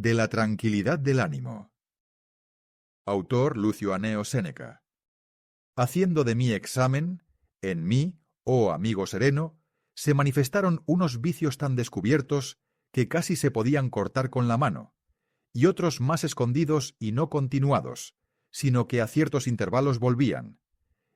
de la tranquilidad del ánimo. Autor Lucio Anneo Séneca. Haciendo de mí examen, en mí, oh amigo sereno, se manifestaron unos vicios tan descubiertos que casi se podían cortar con la mano, y otros más escondidos y no continuados, sino que a ciertos intervalos volvían.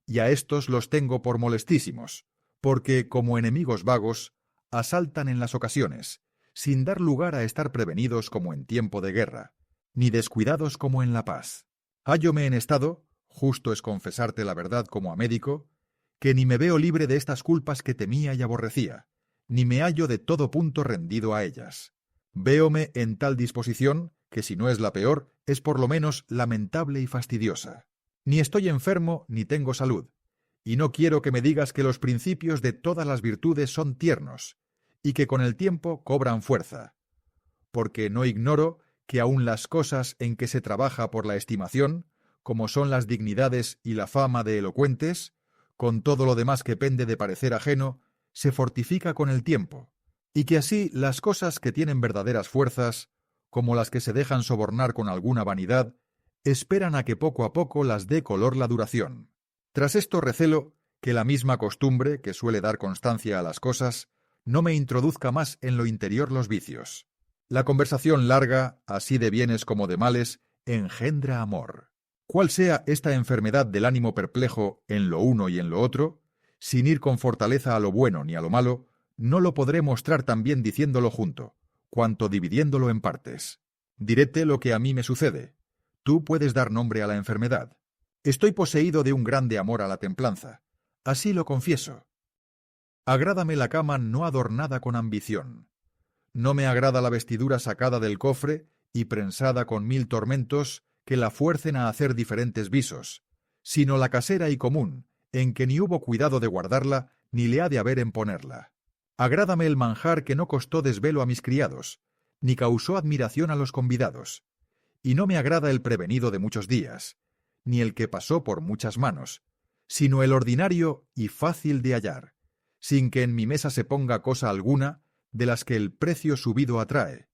Y a estos los tengo por molestísimos, porque, como enemigos vagos, asaltan en las ocasiones, sin dar lugar a estar prevenidos como en tiempo de guerra, ni descuidados como en la paz. Hállome en estado, justo es confesarte la verdad como a médico, que ni me veo libre de estas culpas que temía y aborrecía, ni me hallo de todo punto rendido a ellas. Véome en tal disposición, que si no es la peor, es por lo menos lamentable y fastidiosa. Ni estoy enfermo ni tengo salud, y no quiero que me digas que los principios de todas las virtudes son tiernos, y que con el tiempo cobran fuerza, porque no ignoro que aun las cosas en que se trabaja por la estimación, como son las dignidades y la fama de elocuentes, con todo lo demás que pende de parecer ajeno, se fortifica con el tiempo, y que así las cosas que tienen verdaderas fuerzas, como las que se dejan sobornar con alguna vanidad, esperan a que poco a poco las dé color la duración. Tras esto recelo que la misma costumbre que suele dar constancia a las cosas no me introduzca más en lo interior los vicios. La conversación larga, así de bienes como de males, engendra amor. Cuál sea esta enfermedad del ánimo perplejo en lo uno y en lo otro, sin ir con fortaleza a lo bueno ni a lo malo, no lo podré mostrar tan bien diciéndolo junto, cuanto dividiéndolo en partes. Diréte lo que a mí me sucede. Tú puedes dar nombre a la enfermedad. Estoy poseído de un grande amor a la templanza. Así lo confieso. Agrádame la cama no adornada con ambición. No me agrada la vestidura sacada del cofre y prensada con 1000 tormentos que la fuercen a hacer diferentes visos, sino la casera y común, en que ni hubo cuidado de guardarla, ni le ha de haber en ponerla. Agrádame el manjar que no costó desvelo a mis criados, ni causó admiración a los convidados. Y no me agrada el prevenido de muchos días, ni el que pasó por muchas manos, sino el ordinario y fácil de hallar, sin que en mi mesa se ponga cosa alguna de las que el precio subido atrae,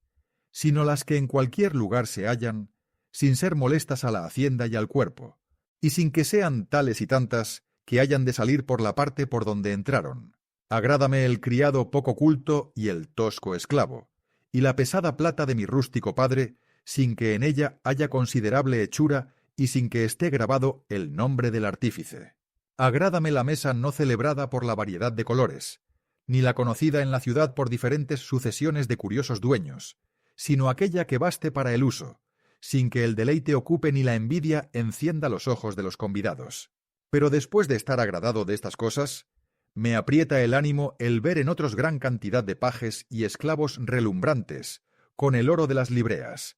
sino las que en cualquier lugar se hallan, sin ser molestas a la hacienda y al cuerpo, y sin que sean tales y tantas que hayan de salir por la parte por donde entraron. Agrádame el criado poco culto y el tosco esclavo, y la pesada plata de mi rústico padre, sin que en ella haya considerable hechura y sin que esté grabado el nombre del artífice. Agrádame la mesa no celebrada por la variedad de colores, ni la conocida en la ciudad por diferentes sucesiones de curiosos dueños, sino aquella que baste para el uso, sin que el deleite ocupe ni la envidia encienda los ojos de los convidados. Pero después de estar agradado de estas cosas, me aprieta el ánimo el ver en otros gran cantidad de pajes y esclavos relumbrantes, con el oro de las libreas,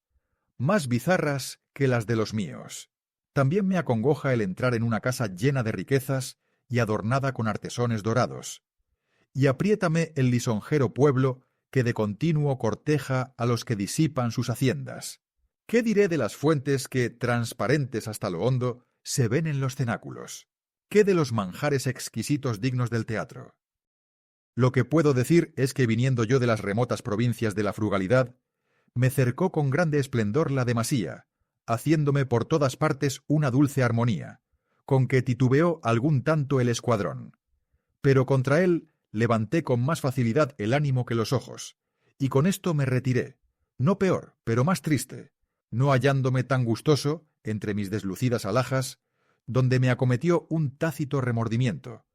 más bizarras que las de los míos. También me acongoja el entrar en una casa llena de riquezas y adornada con artesones dorados. Y apriétame el lisonjero pueblo que de continuo corteja a los que disipan sus haciendas. ¿Qué diré de las fuentes que, transparentes hasta lo hondo, se ven en los cenáculos? ¿Qué de los manjares exquisitos dignos del teatro? Lo que puedo decir es que viniendo yo de las remotas provincias de la frugalidad, me cercó con grande esplendor la demasía, haciéndome por todas partes una dulce armonía, con que titubeó algún tanto el escuadrón. Pero contra él levanté con más facilidad el ánimo que los ojos, y con esto me retiré, no peor, pero más triste, no hallándome tan gustoso, entre mis deslucidas alhajas, donde me acometió un tácito remordimiento,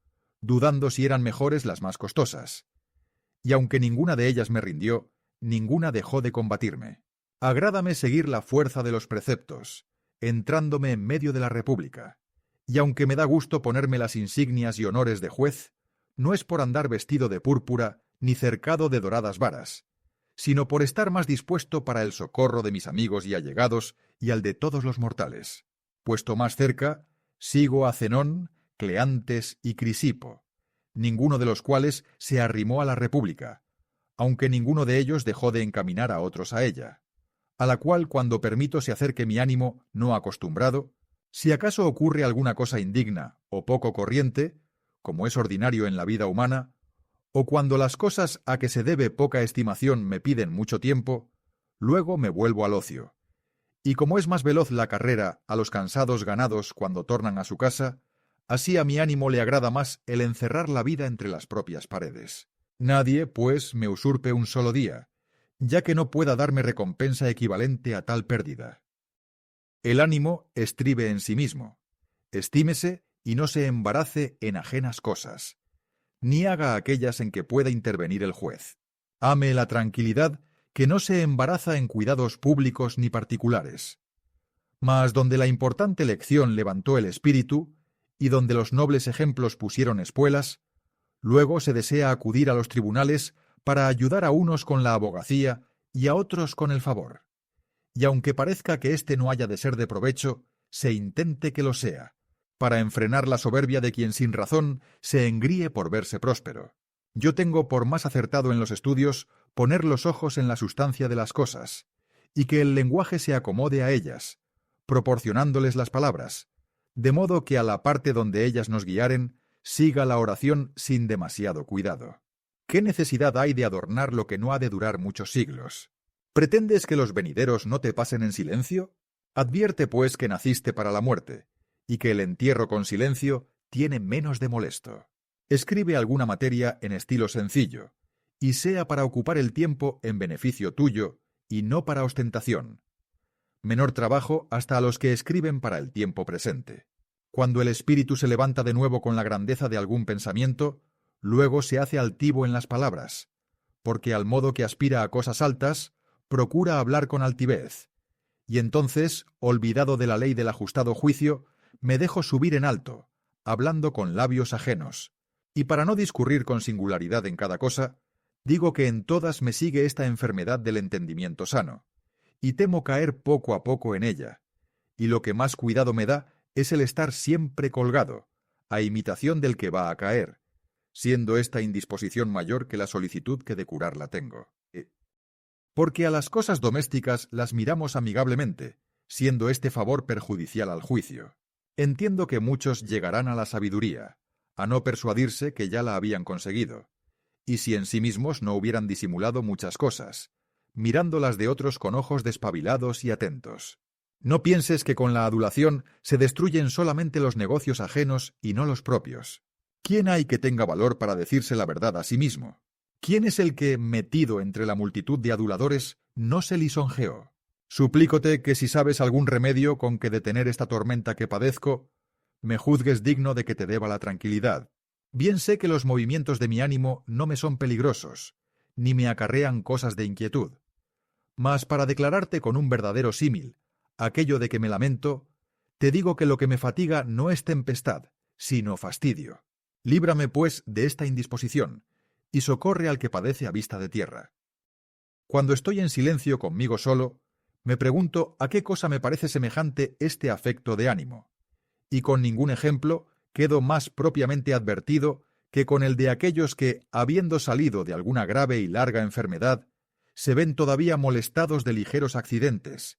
dudando si eran mejores las más costosas. Y aunque ninguna de ellas me rindió, ninguna dejó de combatirme. Agrádame seguir la fuerza de los preceptos, entrándome en medio de la república, y aunque me da gusto ponerme las insignias y honores de juez, no es por andar vestido de púrpura ni cercado de doradas varas, sino por estar más dispuesto para el socorro de mis amigos y allegados y al de todos los mortales. Puesto más cerca, sigo a Zenón, Cleantes y Crisipo, ninguno de los cuales se arrimó a la república, aunque ninguno de ellos dejó de encaminar a otros a ella, a la cual cuando permito se acerque mi ánimo no acostumbrado, si acaso ocurre alguna cosa indigna o poco corriente, como es ordinario en la vida humana, o cuando las cosas a que se debe poca estimación me piden mucho tiempo, luego me vuelvo al ocio. Y como es más veloz la carrera a los cansados ganados cuando tornan a su casa, así a mi ánimo le agrada más el encerrar la vida entre las propias paredes. Nadie, pues, me usurpe un solo día, ya que no pueda darme recompensa equivalente a tal pérdida. El ánimo estribe en sí mismo, estímese y no se embarace en ajenas cosas, ni haga aquellas en que pueda intervenir el juez. Ame la tranquilidad, que no se embaraza en cuidados públicos ni particulares. Mas donde la importante lección levantó el espíritu, y donde los nobles ejemplos pusieron espuelas, luego se desea acudir a los tribunales para ayudar a unos con la abogacía y a otros con el favor. Y aunque parezca que éste no haya de ser de provecho, se intente que lo sea, para enfrenar la soberbia de quien sin razón se engríe por verse próspero. Yo tengo por más acertado en los estudios poner los ojos en la sustancia de las cosas, y que el lenguaje se acomode a ellas, proporcionándoles las palabras, de modo que a la parte donde ellas nos guiaren, siga la oración sin demasiado cuidado. ¿Qué necesidad hay de adornar lo que no ha de durar muchos siglos? ¿Pretendes que los venideros no te pasen en silencio? Advierte, pues, que naciste para la muerte, y que el entierro con silencio tiene menos de molesto. Escribe alguna materia en estilo sencillo, y sea para ocupar el tiempo en beneficio tuyo, y no para ostentación. Menor trabajo hasta a los que escriben para el tiempo presente. Cuando el espíritu se levanta de nuevo con la grandeza de algún pensamiento, luego se hace altivo en las palabras, porque al modo que aspira a cosas altas, procura hablar con altivez, y entonces, olvidado de la ley del ajustado juicio, me dejo subir en alto, hablando con labios ajenos, y para no discurrir con singularidad en cada cosa, digo que en todas me sigue esta enfermedad del entendimiento sano, y temo caer poco a poco en ella, y lo que más cuidado me da es el estar siempre colgado, a imitación del que va a caer, siendo esta indisposición mayor que la solicitud que de curarla tengo. Porque a las cosas domésticas las miramos amigablemente, siendo este favor perjudicial al juicio. Entiendo que muchos llegarán a la sabiduría, a no persuadirse que ya la habían conseguido, y si en sí mismos no hubieran disimulado muchas cosas, mirándolas de otros con ojos despabilados y atentos. No pienses que con la adulación se destruyen solamente los negocios ajenos y no los propios. ¿Quién hay que tenga valor para decirse la verdad a sí mismo? ¿Quién es el que, metido entre la multitud de aduladores, no se lisonjeó? Suplícote que si sabes algún remedio con que detener esta tormenta que padezco, me juzgues digno de que te deba la tranquilidad. Bien sé que los movimientos de mi ánimo no me son peligrosos, ni me acarrean cosas de inquietud. Mas para declararte con un verdadero símil aquello de que me lamento, te digo que lo que me fatiga no es tempestad, sino fastidio. Líbrame, pues, de esta indisposición, y socorre al que padece a vista de tierra. Cuando estoy en silencio conmigo solo, me pregunto a qué cosa me parece semejante este afecto de ánimo, y con ningún ejemplo quedo más propiamente advertido que con el de aquellos que, habiendo salido de alguna grave y larga enfermedad, se ven todavía molestados de ligeros accidentes,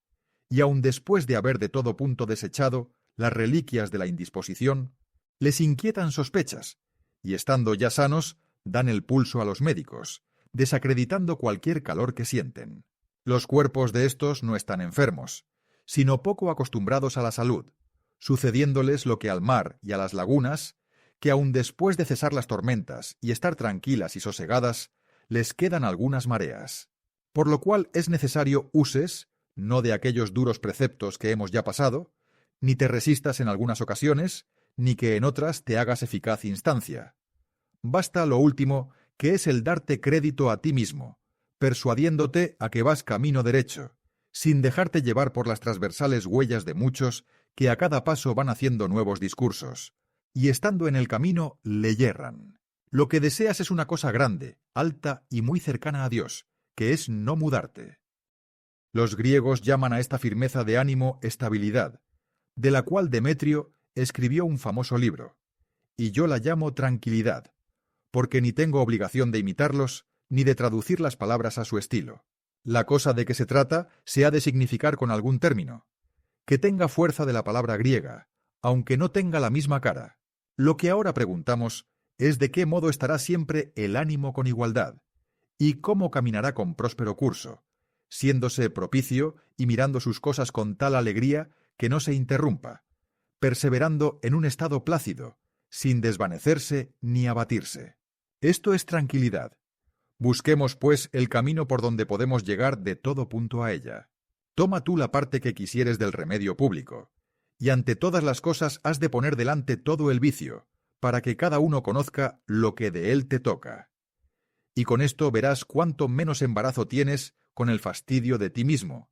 y aun después de haber de todo punto desechado las reliquias de la indisposición, les inquietan sospechas, y estando ya sanos, dan el pulso a los médicos, desacreditando cualquier calor que sienten. Los cuerpos de estos no están enfermos, sino poco acostumbrados a la salud, sucediéndoles lo que al mar y a las lagunas, que aun después de cesar las tormentas y estar tranquilas y sosegadas, les quedan algunas mareas. Por lo cual es necesario uses, no de aquellos duros preceptos que hemos ya pasado, ni te resistas en algunas ocasiones, ni que en otras te hagas eficaz instancia. Basta lo último, que es el darte crédito a ti mismo, persuadiéndote a que vas camino derecho, sin dejarte llevar por las transversales huellas de muchos que a cada paso van haciendo nuevos discursos, y estando en el camino le yerran. Lo que deseas es una cosa grande, alta y muy cercana a Dios, que es no mudarte. Los griegos llaman a esta firmeza de ánimo estabilidad, de la cual Demetrio escribió un famoso libro, y yo la llamo tranquilidad, porque ni tengo obligación de imitarlos, ni de traducir las palabras a su estilo. La cosa de que se trata se ha de significar con algún término, que tenga fuerza de la palabra griega, aunque no tenga la misma cara. Lo que ahora preguntamos es de qué modo estará siempre el ánimo con igualdad, y cómo caminará con próspero curso, siéndose propicio y mirando sus cosas con tal alegría que no se interrumpa, perseverando en un estado plácido, sin desvanecerse ni abatirse. Esto es tranquilidad. Busquemos, pues, el camino por donde podemos llegar de todo punto a ella. Toma tú la parte que quisieres del remedio público, y ante todas las cosas has de poner delante todo el vicio, para que cada uno conozca lo que de él te toca. Y con esto verás cuánto menos embarazo tienes con el fastidio de ti mismo,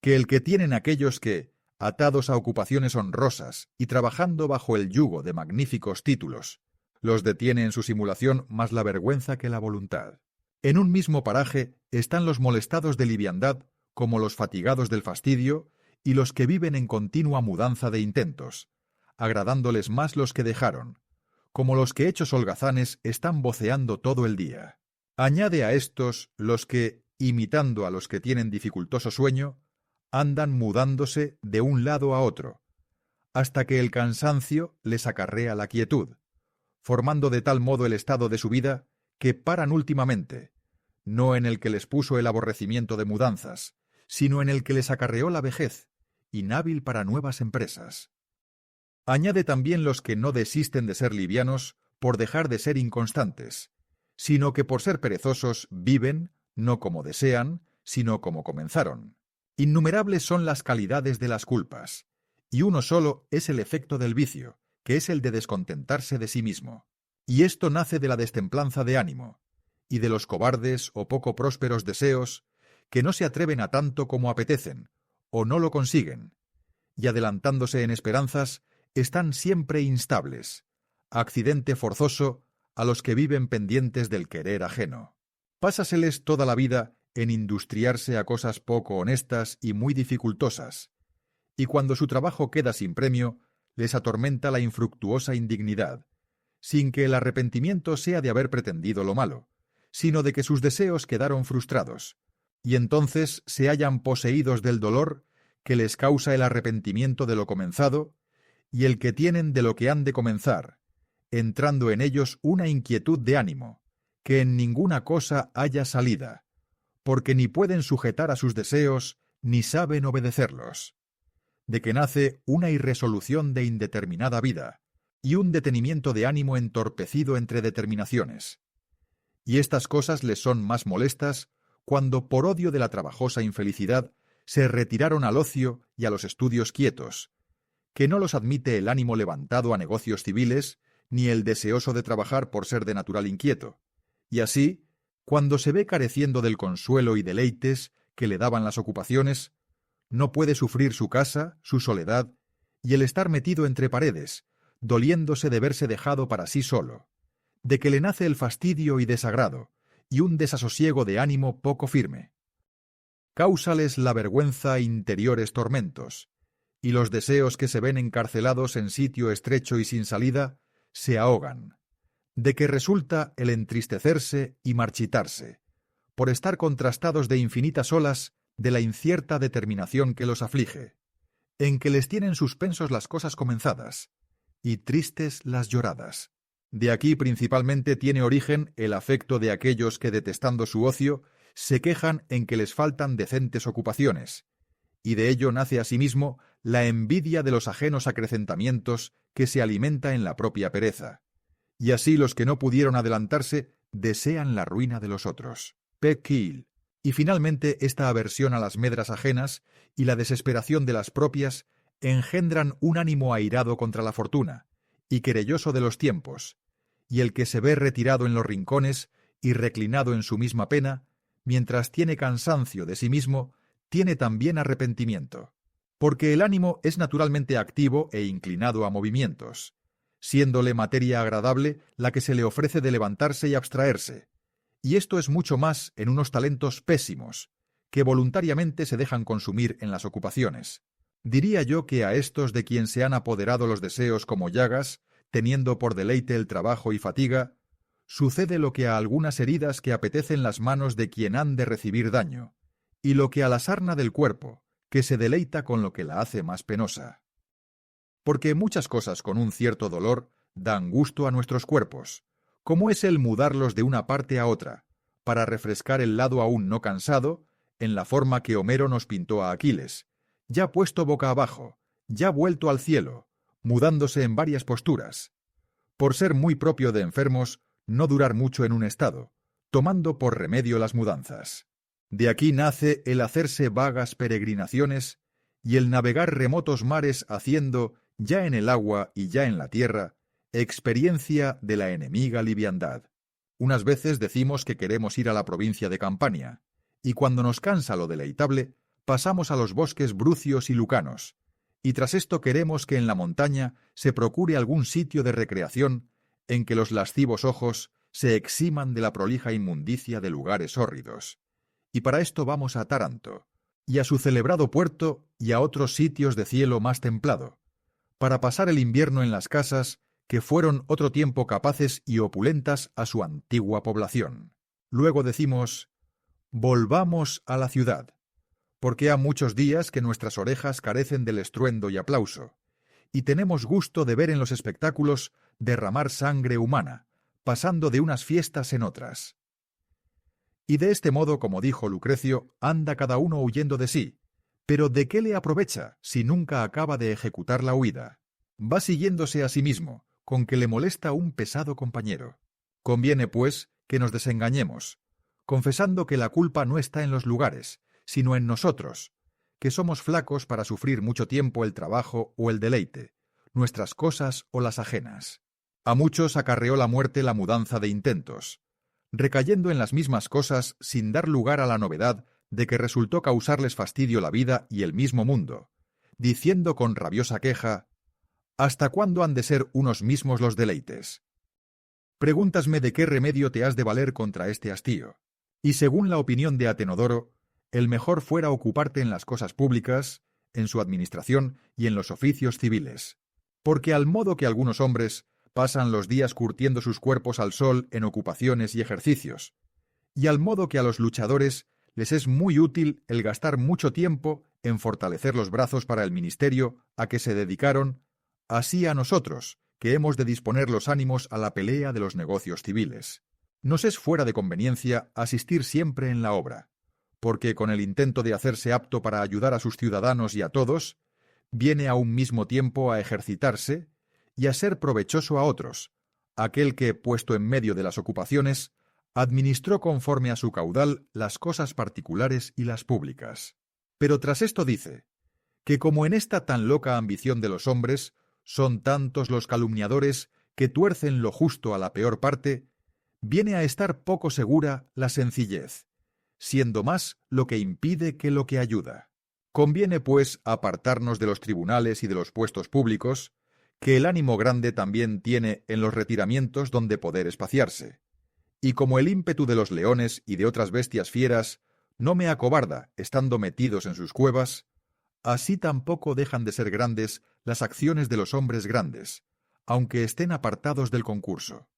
que el que tienen aquellos que, atados a ocupaciones honrosas y trabajando bajo el yugo de magníficos títulos, los detiene en su simulación más la vergüenza que la voluntad. En un mismo paraje están los molestados de liviandad como los fatigados del fastidio y los que viven en continua mudanza de intentos, agradándoles más los que dejaron, como los que hechos holgazanes están voceando todo el día. Añade a estos los que, imitando a los que tienen dificultoso sueño, andan mudándose de un lado a otro, hasta que el cansancio les acarrea la quietud, formando de tal modo el estado de su vida que paran últimamente, no en el que les puso el aborrecimiento de mudanzas, sino en el que les acarreó la vejez, inhábil para nuevas empresas. Añade también los que no desisten de ser livianos por dejar de ser inconstantes, sino que por ser perezosos viven, no como desean, sino como comenzaron. Innumerables son las calidades de las culpas, y uno solo es el efecto del vicio, que es el de descontentarse de sí mismo. Y esto nace de la destemplanza de ánimo, y de los cobardes o poco prósperos deseos que no se atreven a tanto como apetecen, o no lo consiguen, y adelantándose en esperanzas, están siempre instables, accidente forzoso a los que viven pendientes del querer ajeno. Pásaseles toda la vida en industriarse a cosas poco honestas y muy dificultosas, y cuando su trabajo queda sin premio, les atormenta la infructuosa indignidad, sin que el arrepentimiento sea de haber pretendido lo malo, sino de que sus deseos quedaron frustrados, y entonces se hallan poseídos del dolor que les causa el arrepentimiento de lo comenzado y el que tienen de lo que han de comenzar, entrando en ellos una inquietud de ánimo, que en ninguna cosa haya salida, porque ni pueden sujetar a sus deseos ni saben obedecerlos, de que nace una irresolución de indeterminada vida y un detenimiento de ánimo entorpecido entre determinaciones. Y estas cosas les son más molestas cuando por odio de la trabajosa infelicidad se retiraron al ocio y a los estudios quietos, que no los admite el ánimo levantado a negocios civiles, ni el deseoso de trabajar por ser de natural inquieto. Y así, cuando se ve careciendo del consuelo y deleites que le daban las ocupaciones, no puede sufrir su casa, su soledad, y el estar metido entre paredes, doliéndose de verse dejado para sí solo, de que le nace el fastidio y desagrado, y un desasosiego de ánimo poco firme. Cáusales la vergüenza interiores tormentos, y los deseos que se ven encarcelados en sitio estrecho y sin salida, se ahogan, de que resulta el entristecerse y marchitarse, por estar contrastados de infinitas olas de la incierta determinación que los aflige, en que les tienen suspensos las cosas comenzadas, y tristes las lloradas. De aquí principalmente tiene origen el afecto de aquellos que, detestando su ocio, se quejan en que les faltan decentes ocupaciones, y de ello nace asimismo la envidia de los ajenos acrecentamientos que se alimenta en la propia pereza. Y así los que no pudieron adelantarse desean la ruina de los otros. Pequil. Y finalmente esta aversión a las medras ajenas y la desesperación de las propias engendran un ánimo airado contra la fortuna y querelloso de los tiempos, y el que se ve retirado en los rincones y reclinado en su misma pena, mientras tiene cansancio de sí mismo, tiene también arrepentimiento, porque el ánimo es naturalmente activo e inclinado a movimientos, siéndole materia agradable la que se le ofrece de levantarse y abstraerse, y esto es mucho más en unos talentos pésimos, que voluntariamente se dejan consumir en las ocupaciones. Diría yo que a estos de quien se han apoderado los deseos como llagas, teniendo por deleite el trabajo y fatiga, sucede lo que a algunas heridas que apetecen las manos de quien han de recibir daño, y lo que a la sarna del cuerpo, que se deleita con lo que la hace más penosa. Porque muchas cosas con un cierto dolor dan gusto a nuestros cuerpos, como es el mudarlos de una parte a otra, para refrescar el lado aún no cansado, en la forma que Homero nos pintó a Aquiles, ya puesto boca abajo, ya vuelto al cielo, mudándose en varias posturas, por ser muy propio de enfermos no durar mucho en un estado, tomando por remedio las mudanzas. De aquí nace el hacerse vagas peregrinaciones y el navegar remotos mares haciendo, ya en el agua y ya en la tierra, experiencia de la enemiga liviandad. Unas veces decimos que queremos ir a la provincia de Campania, y cuando nos cansa lo deleitable, pasamos a los bosques brucios y lucanos, y tras esto queremos que en la montaña se procure algún sitio de recreación en que los lascivos ojos se eximan de la prolija inmundicia de lugares hórridos. Y para esto vamos a Taranto, y a su celebrado puerto y a otros sitios de cielo más templado, para pasar el invierno en las casas que fueron otro tiempo capaces y opulentas a su antigua población. Luego decimos, volvamos a la ciudad, porque ha muchos días que nuestras orejas carecen del estruendo y aplauso, y tenemos gusto de ver en los espectáculos derramar sangre humana, pasando de unas fiestas en otras. Y de este modo, como dijo Lucrecio, anda cada uno huyendo de sí. Pero ¿de qué le aprovecha si nunca acaba de ejecutar la huida? Va siguiéndose a sí mismo, con que le molesta un pesado compañero. Conviene, pues, que nos desengañemos, confesando que la culpa no está en los lugares, sino en nosotros, que somos flacos para sufrir mucho tiempo el trabajo o el deleite, nuestras cosas o las ajenas. A muchos acarreó la muerte la mudanza de intentos, recayendo en las mismas cosas sin dar lugar a la novedad de que resultó causarles fastidio la vida y el mismo mundo, diciendo con rabiosa queja, ¿hasta cuándo han de ser unos mismos los deleites? Pregúntasme de qué remedio te has de valer contra este hastío, y según la opinión de Atenodoro, el mejor fuera ocuparte en las cosas públicas, en su administración y en los oficios civiles, porque al modo que algunos hombres pasan los días curtiendo sus cuerpos al sol en ocupaciones y ejercicios, y al modo que a los luchadores les es muy útil el gastar mucho tiempo en fortalecer los brazos para el ministerio a que se dedicaron, así a nosotros, que hemos de disponer los ánimos a la pelea de los negocios civiles. Nos es fuera de conveniencia asistir siempre en la obra, porque con el intento de hacerse apto para ayudar a sus ciudadanos y a todos, viene a un mismo tiempo a ejercitarse y a ser provechoso a otros, aquel que, puesto en medio de las ocupaciones, administró conforme a su caudal las cosas particulares y las públicas. Pero tras esto dice, que como en esta tan loca ambición de los hombres, son tantos los calumniadores que tuercen lo justo a la peor parte, viene a estar poco segura la sencillez, siendo más lo que impide que lo que ayuda. Conviene, pues, apartarnos de los tribunales y de los puestos públicos, que el ánimo grande también tiene en los retiramientos donde poder espaciarse. Y como el ímpetu de los leones y de otras bestias fieras no me acobarda estando metidos en sus cuevas, así tampoco dejan de ser grandes las acciones de los hombres grandes, aunque estén apartados del concurso.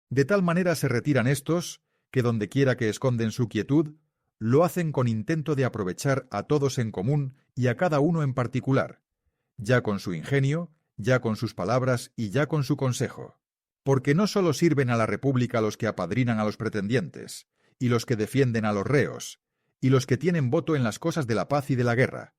De tal manera se retiran éstos, que dondequiera que esconden su quietud, lo hacen con intento de aprovechar a todos en común y a cada uno en particular, ya con su ingenio, ya con sus palabras y ya con su consejo. Porque no sólo sirven a la República los que apadrinan a los pretendientes, y los que defienden a los reos, y los que tienen voto en las cosas de la paz y de la guerra,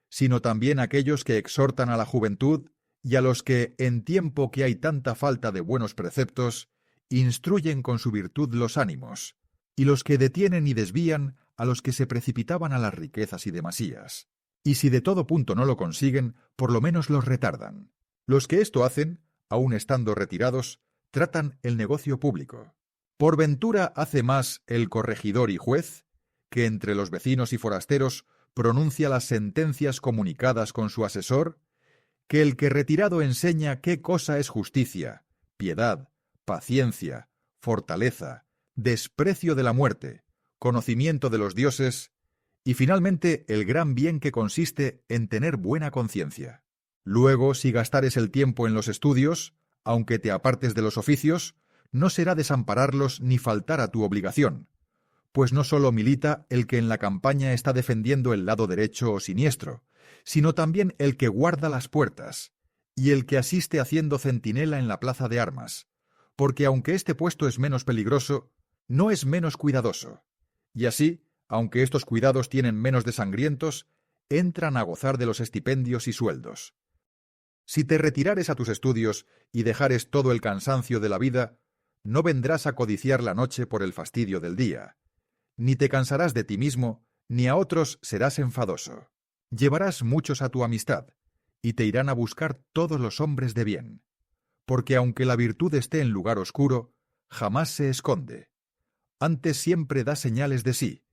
sino también aquellos que exhortan a la juventud y a los que, en tiempo que hay tanta falta de buenos preceptos, instruyen con su virtud los ánimos, y los que detienen y desvían a los que se precipitaban a las riquezas y demasías. Y si de todo punto no lo consiguen, por lo menos los retardan. Los que esto hacen, aun estando retirados, tratan el negocio público. Por ventura hace más el corregidor y juez, que entre los vecinos y forasteros pronuncia las sentencias comunicadas con su asesor, que el que retirado enseña qué cosa es justicia, piedad, paciencia, fortaleza, desprecio de la muerte, conocimiento de los dioses, y finalmente el gran bien que consiste en tener buena conciencia. Luego, si gastares el tiempo en los estudios, aunque te apartes de los oficios, no será desampararlos ni faltar a tu obligación, pues no sólo milita el que en la campaña está defendiendo el lado derecho o siniestro, sino también el que guarda las puertas, y el que asiste haciendo centinela en la plaza de armas, porque aunque este puesto es menos peligroso, no es menos cuidadoso, y así, aunque estos cuidados tienen menos de sangrientos, entran a gozar de los estipendios y sueldos. Si te retirares a tus estudios y dejares todo el cansancio de la vida, no vendrás a codiciar la noche por el fastidio del día. Ni te cansarás de ti mismo, ni a otros serás enfadoso. Llevarás muchos a tu amistad, y te irán a buscar todos los hombres de bien. Porque aunque la virtud esté en lugar oscuro, jamás se esconde. Antes siempre da señales de sí,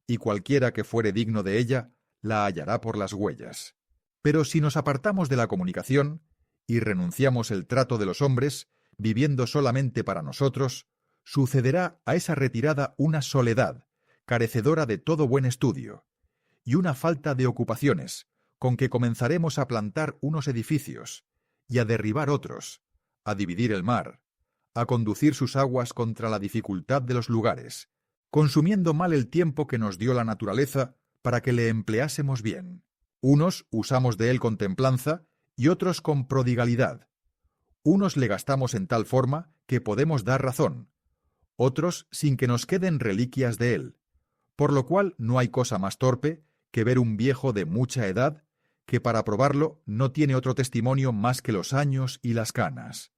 y cualquiera que fuere digno de ella, la hallará por las huellas. Pero si nos apartamos de la comunicación, y renunciamos el trato de los hombres, viviendo solamente para nosotros, sucederá a esa retirada una soledad, carecedora de todo buen estudio, y una falta de ocupaciones, con que comenzaremos a plantar unos edificios, y a derribar otros, a dividir el mar, a conducir sus aguas contra la dificultad de los lugares, consumiendo mal el tiempo que nos dio la naturaleza para que le empleásemos bien. Unos usamos de él con templanza y otros con prodigalidad. Unos le gastamos en tal forma que podemos dar razón, otros sin que nos queden reliquias de él, por lo cual no hay cosa más torpe que ver un viejo de mucha edad que para probarlo no tiene otro testimonio más que los años y las canas.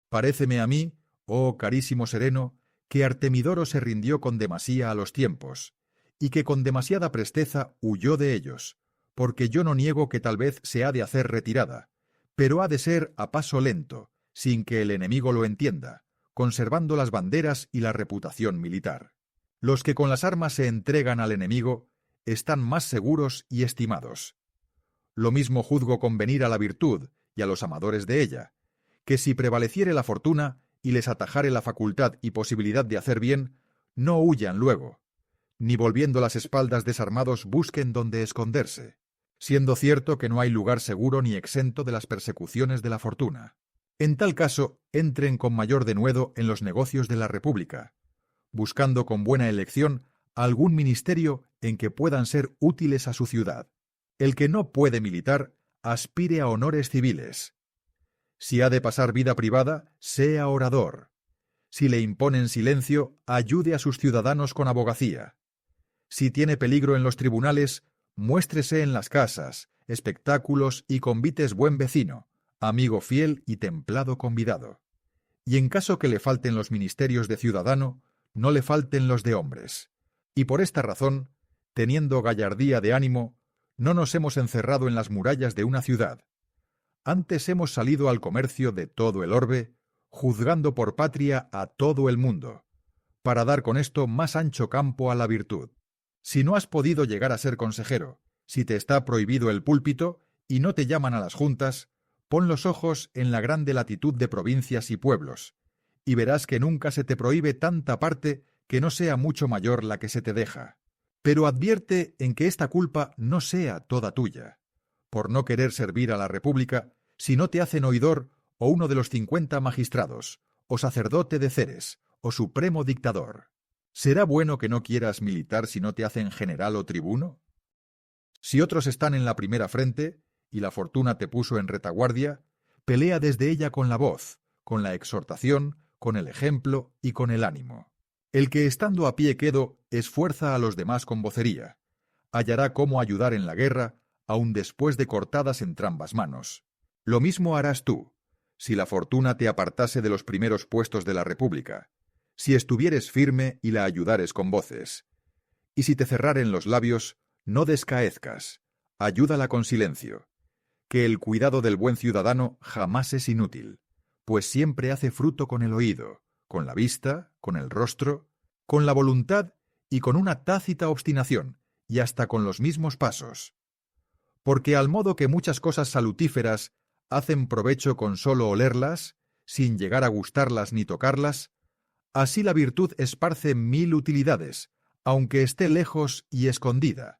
Paréceme a mí, oh carísimo sereno, que Artemidoro se rindió con demasía a los tiempos, y que con demasiada presteza huyó de ellos, porque yo no niego que tal vez se ha de hacer retirada, pero ha de ser a paso lento, sin que el enemigo lo entienda, conservando las banderas y la reputación militar. Los que con las armas se entregan al enemigo están más seguros y estimados. Lo mismo juzgo convenir a la virtud y a los amadores de ella, que si prevaleciere la fortuna y les atajare la facultad y posibilidad de hacer bien, no huyan luego, ni volviendo las espaldas desarmados busquen donde esconderse, siendo cierto que no hay lugar seguro ni exento de las persecuciones de la fortuna. En tal caso, entren con mayor denuedo en los negocios de la República, buscando con buena elección algún ministerio en que puedan ser útiles a su ciudad. El que no puede militar, aspire a honores civiles. Si ha de pasar vida privada, sea orador. Si le imponen silencio, ayude a sus ciudadanos con abogacía. Si tiene peligro en los tribunales, muéstrese en las casas, espectáculos y convites buen vecino, amigo fiel y templado convidado. Y en caso que le falten los ministerios de ciudadano, no le falten los de hombres. Y por esta razón, teniendo gallardía de ánimo, no nos hemos encerrado en las murallas de una ciudad. Antes hemos salido al comercio de todo el orbe, juzgando por patria a todo el mundo, para dar con esto más ancho campo a la virtud. Si no has podido llegar a ser consejero, si te está prohibido el púlpito y no te llaman a las juntas, pon los ojos en la grande latitud de provincias y pueblos, y verás que nunca se te prohíbe tanta parte que no sea mucho mayor la que se te deja. Pero advierte en que esta culpa no sea toda tuya, por no querer servir a la República, si no te hacen oidor o uno de los 50 magistrados, o sacerdote de Ceres, o supremo dictador. ¿Será bueno que no quieras militar si no te hacen general o tribuno? Si otros están en la primera frente, y la fortuna te puso en retaguardia, pelea desde ella con la voz, con la exhortación, con el ejemplo y con el ánimo. El que estando a pie quedo esfuerza a los demás con vocería, hallará cómo ayudar en la guerra, aun después de cortadas entrambas manos. Lo mismo harás tú, si la fortuna te apartase de los primeros puestos de la República, si estuvieres firme y la ayudares con voces. Y si te cerraren los labios, no descaezcas, ayúdala con silencio, que el cuidado del buen ciudadano jamás es inútil, pues siempre hace fruto con el oído, con la vista, con el rostro, con la voluntad y con una tácita obstinación, y hasta con los mismos pasos. Porque al modo que muchas cosas salutíferas hacen provecho con solo olerlas, sin llegar a gustarlas ni tocarlas, así la virtud esparce 1000 utilidades, aunque esté lejos y escondida.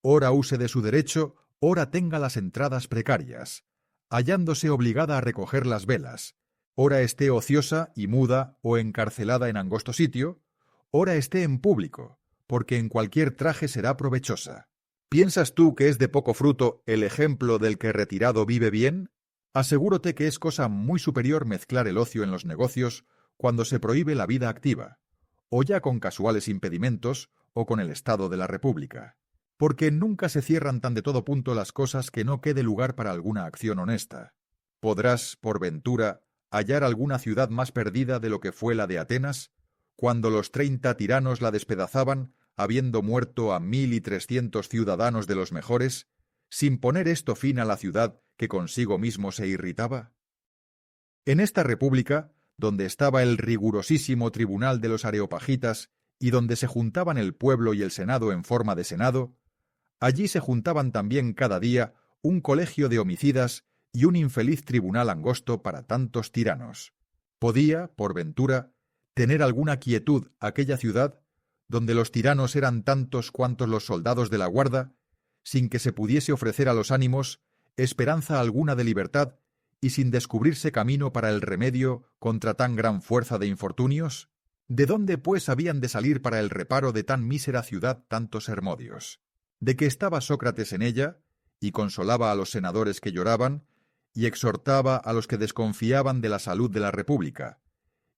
Ora use de su derecho, ora tenga las entradas precarias, hallándose obligada a recoger las velas, ora esté ociosa y muda o encarcelada en angosto sitio, ora esté en público, porque en cualquier traje será provechosa. ¿Piensas tú que es de poco fruto el ejemplo del que retirado vive bien? Asegúrote que es cosa muy superior mezclar el ocio en los negocios cuando se prohíbe la vida activa, o ya con casuales impedimentos, o con el estado de la República, porque nunca se cierran tan de todo punto las cosas que no quede lugar para alguna acción honesta. ¿Podrás, por ventura, hallar alguna ciudad más perdida de lo que fue la de Atenas, cuando los 30 tiranos la despedazaban, habiendo muerto a 1.300 ciudadanos de los mejores, sin poner esto fin a la ciudad que consigo mismo se irritaba? En esta república, donde estaba el rigurosísimo tribunal de los areopagitas y donde se juntaban el pueblo y el senado en forma de senado, allí se juntaban también cada día un colegio de homicidas y un infeliz tribunal angosto para tantos tiranos. ¿Podía, por ventura, tener alguna quietud aquella ciudad, donde los tiranos eran tantos cuantos los soldados de la guarda, sin que se pudiese ofrecer a los ánimos esperanza alguna de libertad y sin descubrirse camino para el remedio contra tan gran fuerza de infortunios? ¿De dónde, pues, habían de salir para el reparo de tan mísera ciudad tantos hermodios? ¿De que estaba Sócrates en ella, y consolaba a los senadores que lloraban, y exhortaba a los que desconfiaban de la salud de la República,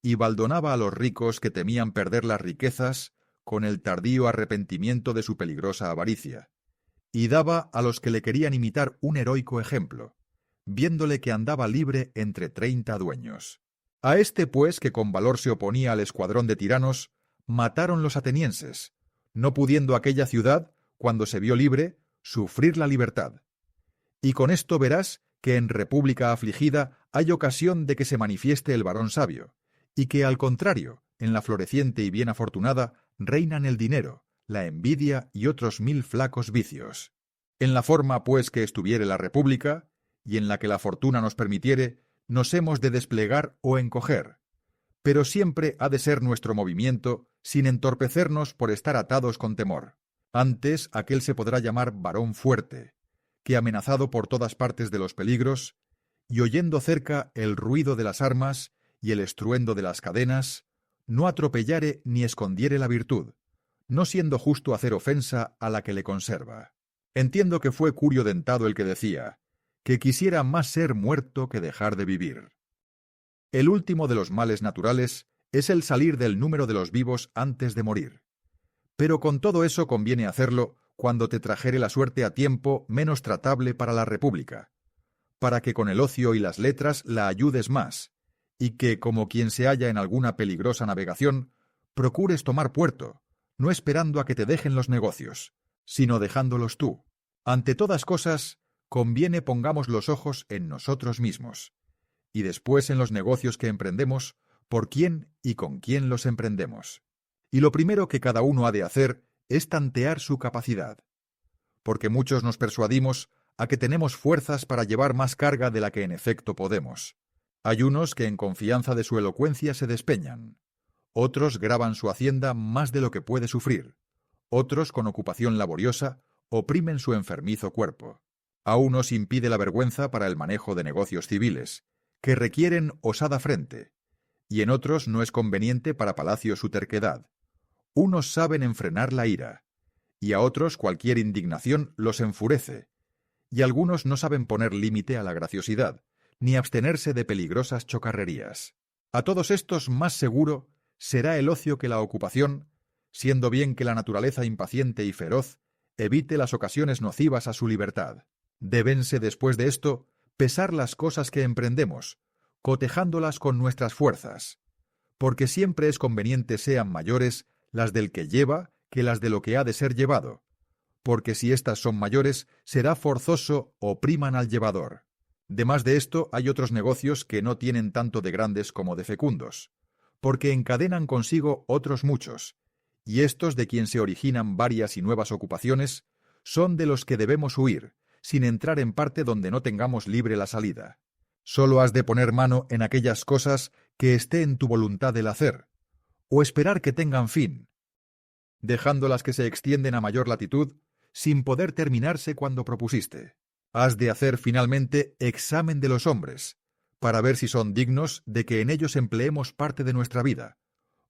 y baldonaba a los ricos que temían perder las riquezas con el tardío arrepentimiento de su peligrosa avaricia, y daba a los que le querían imitar un heroico ejemplo, viéndole que andaba libre entre 30 dueños? A este, pues, que con valor se oponía al escuadrón de tiranos, mataron los atenienses, no pudiendo aquella ciudad, cuando se vio libre, sufrir la libertad. Y con esto verás que en república afligida hay ocasión de que se manifieste el varón sabio, y que, al contrario, en la floreciente y bien afortunada, reinan el dinero, la envidia y otros 1000 flacos vicios. En la forma, pues, que estuviere la república, y en la que la fortuna nos permitiere, nos hemos de desplegar o encoger, pero siempre ha de ser nuestro movimiento sin entorpecernos por estar atados con temor. Antes aquel se podrá llamar varón fuerte, que amenazado por todas partes de los peligros, y oyendo cerca el ruido de las armas y el estruendo de las cadenas, no atropellare ni escondiere la virtud, no siendo justo hacer ofensa a la que le conserva. Entiendo que fue Curio Dentado el que decía que quisiera más ser muerto que dejar de vivir. El último de los males naturales es el salir del número de los vivos antes de morir. Pero con todo eso conviene hacerlo cuando te trajere la suerte a tiempo menos tratable para la República, para que con el ocio y las letras la ayudes más, y que, como quien se halla en alguna peligrosa navegación, procures tomar puerto, no esperando a que te dejen los negocios, sino dejándolos tú. Ante todas cosas, conviene pongamos los ojos en nosotros mismos, y después en los negocios que emprendemos, por quién y con quién los emprendemos. Y lo primero que cada uno ha de hacer es tantear su capacidad, porque muchos nos persuadimos a que tenemos fuerzas para llevar más carga de la que en efecto podemos. Hay unos que en confianza de su elocuencia se despeñan, otros gravan su hacienda más de lo que puede sufrir, otros con ocupación laboriosa oprimen su enfermizo cuerpo. A unos impide la vergüenza para el manejo de negocios civiles, que requieren osada frente, y en otros no es conveniente para palacio su terquedad. Unos saben enfrenar la ira, y a otros cualquier indignación los enfurece, y algunos no saben poner límite a la graciosidad, ni abstenerse de peligrosas chocarrerías. A todos estos más seguro será el ocio que la ocupación, siendo bien que la naturaleza impaciente y feroz evite las ocasiones nocivas a su libertad. Débense después de esto pesar las cosas que emprendemos, cotejándolas con nuestras fuerzas, porque siempre es conveniente sean mayores las del que lleva que las de lo que ha de ser llevado, porque si éstas son mayores, será forzoso opriman al llevador. Demás de esto, hay otros negocios que no tienen tanto de grandes como de fecundos, porque encadenan consigo otros muchos, y estos de quien se originan varias y nuevas ocupaciones, son de los que debemos huir, sin entrar en parte donde no tengamos libre la salida. Solo has de poner mano en aquellas cosas que esté en tu voluntad el hacer, o esperar que tengan fin, dejando las que se extienden a mayor latitud, sin poder terminarse cuando propusiste. Has de hacer finalmente examen de los hombres, para ver si son dignos de que en ellos empleemos parte de nuestra vida,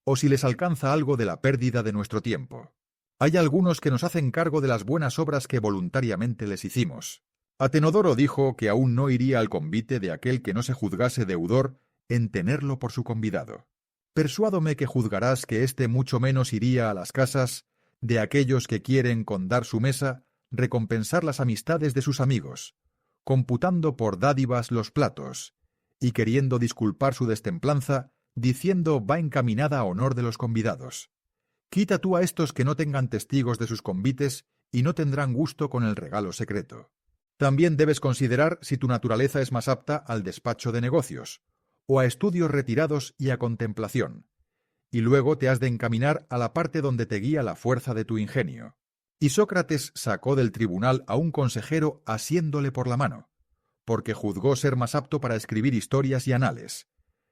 o si les alcanza algo de la pérdida de nuestro tiempo. Hay algunos que nos hacen cargo de las buenas obras que voluntariamente les hicimos. Atenodoro dijo que aún no iría al convite de aquel que no se juzgase deudor en tenerlo por su convidado. Persuádome que juzgarás que éste mucho menos iría a las casas de aquellos que quieren con dar su mesa recompensar las amistades de sus amigos, computando por dádivas los platos, y queriendo disculpar su destemplanza, diciendo va encaminada a honor de los convidados. Quita tú a estos que no tengan testigos de sus convites y no tendrán gusto con el regalo secreto. También debes considerar si tu naturaleza es más apta al despacho de negocios, o a estudios retirados y a contemplación, y luego te has de encaminar a la parte donde te guía la fuerza de tu ingenio. Y Sócrates sacó del tribunal a un consejero asiéndole por la mano, porque juzgó ser más apto para escribir historias y anales,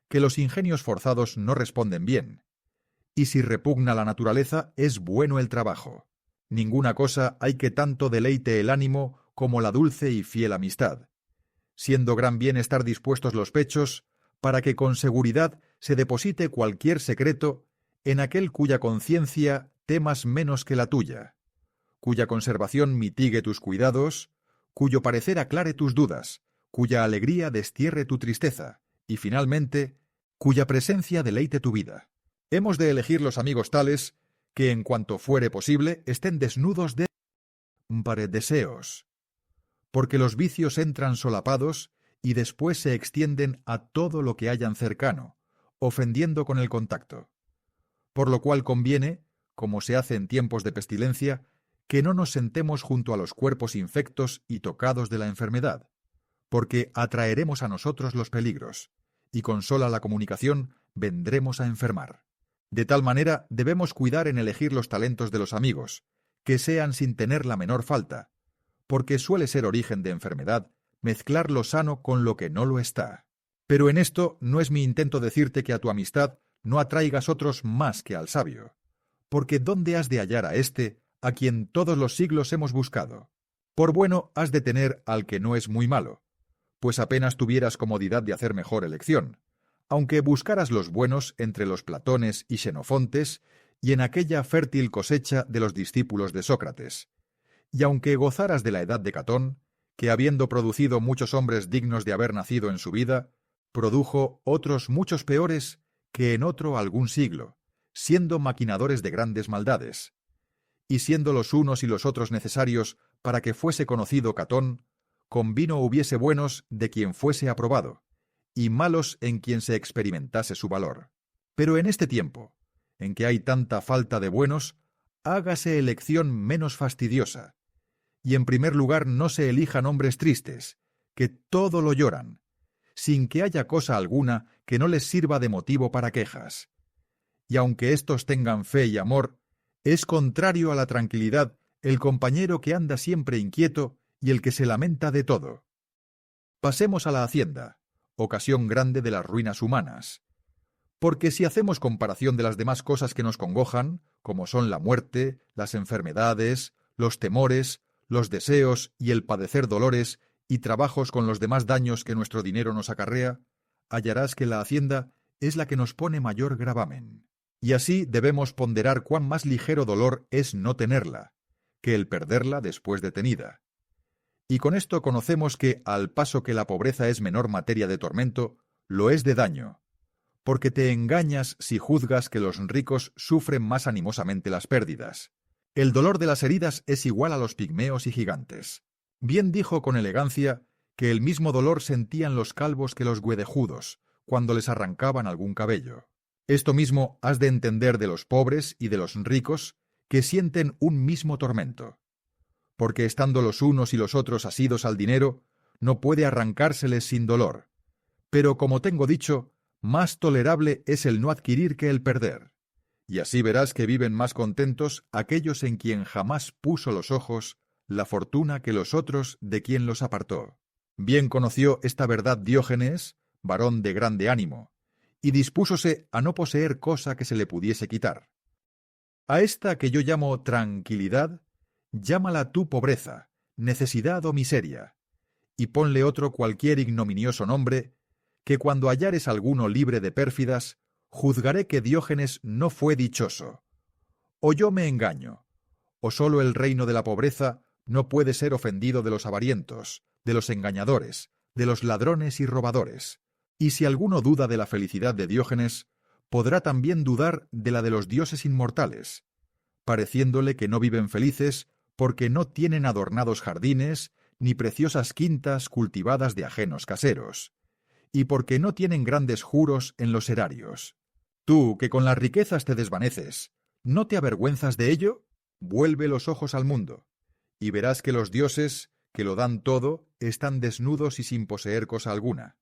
que los ingenios forzados no responden bien. Y si repugna la naturaleza, es bueno el trabajo. Ninguna cosa hay que tanto deleite el ánimo como la dulce y fiel amistad, siendo gran bien estar dispuestos los pechos para que con seguridad se deposite cualquier secreto en aquel cuya conciencia temas menos que la tuya, cuya conservación mitigue tus cuidados, cuyo parecer aclare tus dudas, cuya alegría destierre tu tristeza, y finalmente, cuya presencia deleite tu vida. Hemos de elegir los amigos tales que, en cuanto fuere posible, estén desnudos de deseos, porque los vicios entran solapados y después se extienden a todo lo que hayan cercano, ofendiendo con el contacto. Por lo cual conviene, como se hace en tiempos de pestilencia, que no nos sentemos junto a los cuerpos infectos y tocados de la enfermedad, porque atraeremos a nosotros los peligros, y con sola la comunicación vendremos a enfermar. De tal manera debemos cuidar en elegir los talentos de los amigos, que sean sin tener la menor falta, porque suele ser origen de enfermedad mezclar lo sano con lo que no lo está. Pero en esto no es mi intento decirte que a tu amistad no atraigas otros más que al sabio, porque ¿dónde has de hallar a éste a quien todos los siglos hemos buscado? Por bueno has de tener al que no es muy malo, pues apenas tuvieras comodidad de hacer mejor elección, aunque buscaras los buenos entre los Platones y Xenofontes y en aquella fértil cosecha de los discípulos de Sócrates, y aunque gozaras de la edad de Catón, que habiendo producido muchos hombres dignos de haber nacido en su vida, produjo otros muchos peores que en otro algún siglo, siendo maquinadores de grandes maldades. Y siendo los unos y los otros necesarios para que fuese conocido Catón, convino hubiese buenos de quien fuese aprobado, y malos en quien se experimentase su valor. Pero en este tiempo, en que hay tanta falta de buenos, hágase elección menos fastidiosa, y en primer lugar no se elijan hombres tristes, que todo lo lloran, sin que haya cosa alguna que no les sirva de motivo para quejas. Y aunque éstos tengan fe y amor, es contrario a la tranquilidad el compañero que anda siempre inquieto y el que se lamenta de todo. Pasemos a la hacienda, ocasión grande de las ruinas humanas. Porque si hacemos comparación de las demás cosas que nos congojan, como son la muerte, las enfermedades, los temores, los deseos y el padecer dolores y trabajos con los demás daños que nuestro dinero nos acarrea, hallarás que la hacienda es la que nos pone mayor gravamen. Y así debemos ponderar cuán más ligero dolor es no tenerla, que el perderla después de tenida. Y con esto conocemos que, al paso que la pobreza es menor materia de tormento, lo es de daño, porque te engañas si juzgas que los ricos sufren más animosamente las pérdidas. El dolor de las heridas es igual a los pigmeos y gigantes. Bien dijo con elegancia que el mismo dolor sentían los calvos que los guedejudos, cuando les arrancaban algún cabello. Esto mismo has de entender de los pobres y de los ricos, que sienten un mismo tormento. Porque estando los unos y los otros asidos al dinero, no puede arrancárseles sin dolor. Pero como tengo dicho, más tolerable es el no adquirir que el perder. Y así verás que viven más contentos aquellos en quien jamás puso los ojos la fortuna que los otros de quien los apartó. Bien conoció esta verdad Diógenes, varón de grande ánimo, y dispúsose a no poseer cosa que se le pudiese quitar. A esta que yo llamo tranquilidad, llámala tú pobreza, necesidad o miseria, y ponle otro cualquier ignominioso nombre, que cuando hallares alguno libre de pérfidas, juzgaré que Diógenes no fue dichoso. O yo me engaño, o sólo el reino de la pobreza no puede ser ofendido de los avarientos, de los engañadores, de los ladrones y robadores. Y si alguno duda de la felicidad de Diógenes, podrá también dudar de la de los dioses inmortales, pareciéndole que no viven felices porque no tienen adornados jardines ni preciosas quintas cultivadas de ajenos caseros, y porque no tienen grandes juros en los erarios. Tú, que con las riquezas te desvaneces, ¿no te avergüenzas de ello? Vuelve los ojos al mundo, y verás que los dioses, que lo dan todo, están desnudos y sin poseer cosa alguna.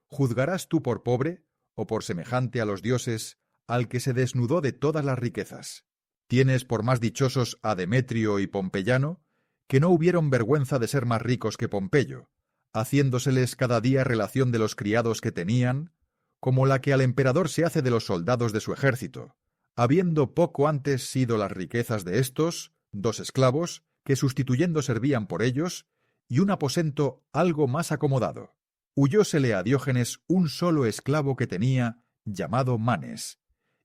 ¿Juzgarás tú por pobre, o por semejante a los dioses, al que se desnudó de todas las riquezas? ¿Tienes por más dichosos a Demetrio y Pompeyano, que no hubieron vergüenza de ser más ricos que Pompeyo, haciéndoseles cada día relación de los criados que tenían, como la que al emperador se hace de los soldados de su ejército, habiendo poco antes sido las riquezas de éstos, 2 esclavos, que sustituyendo servían por ellos, y un aposento algo más acomodado. Huyósele a Diógenes un solo esclavo que tenía, llamado Manes,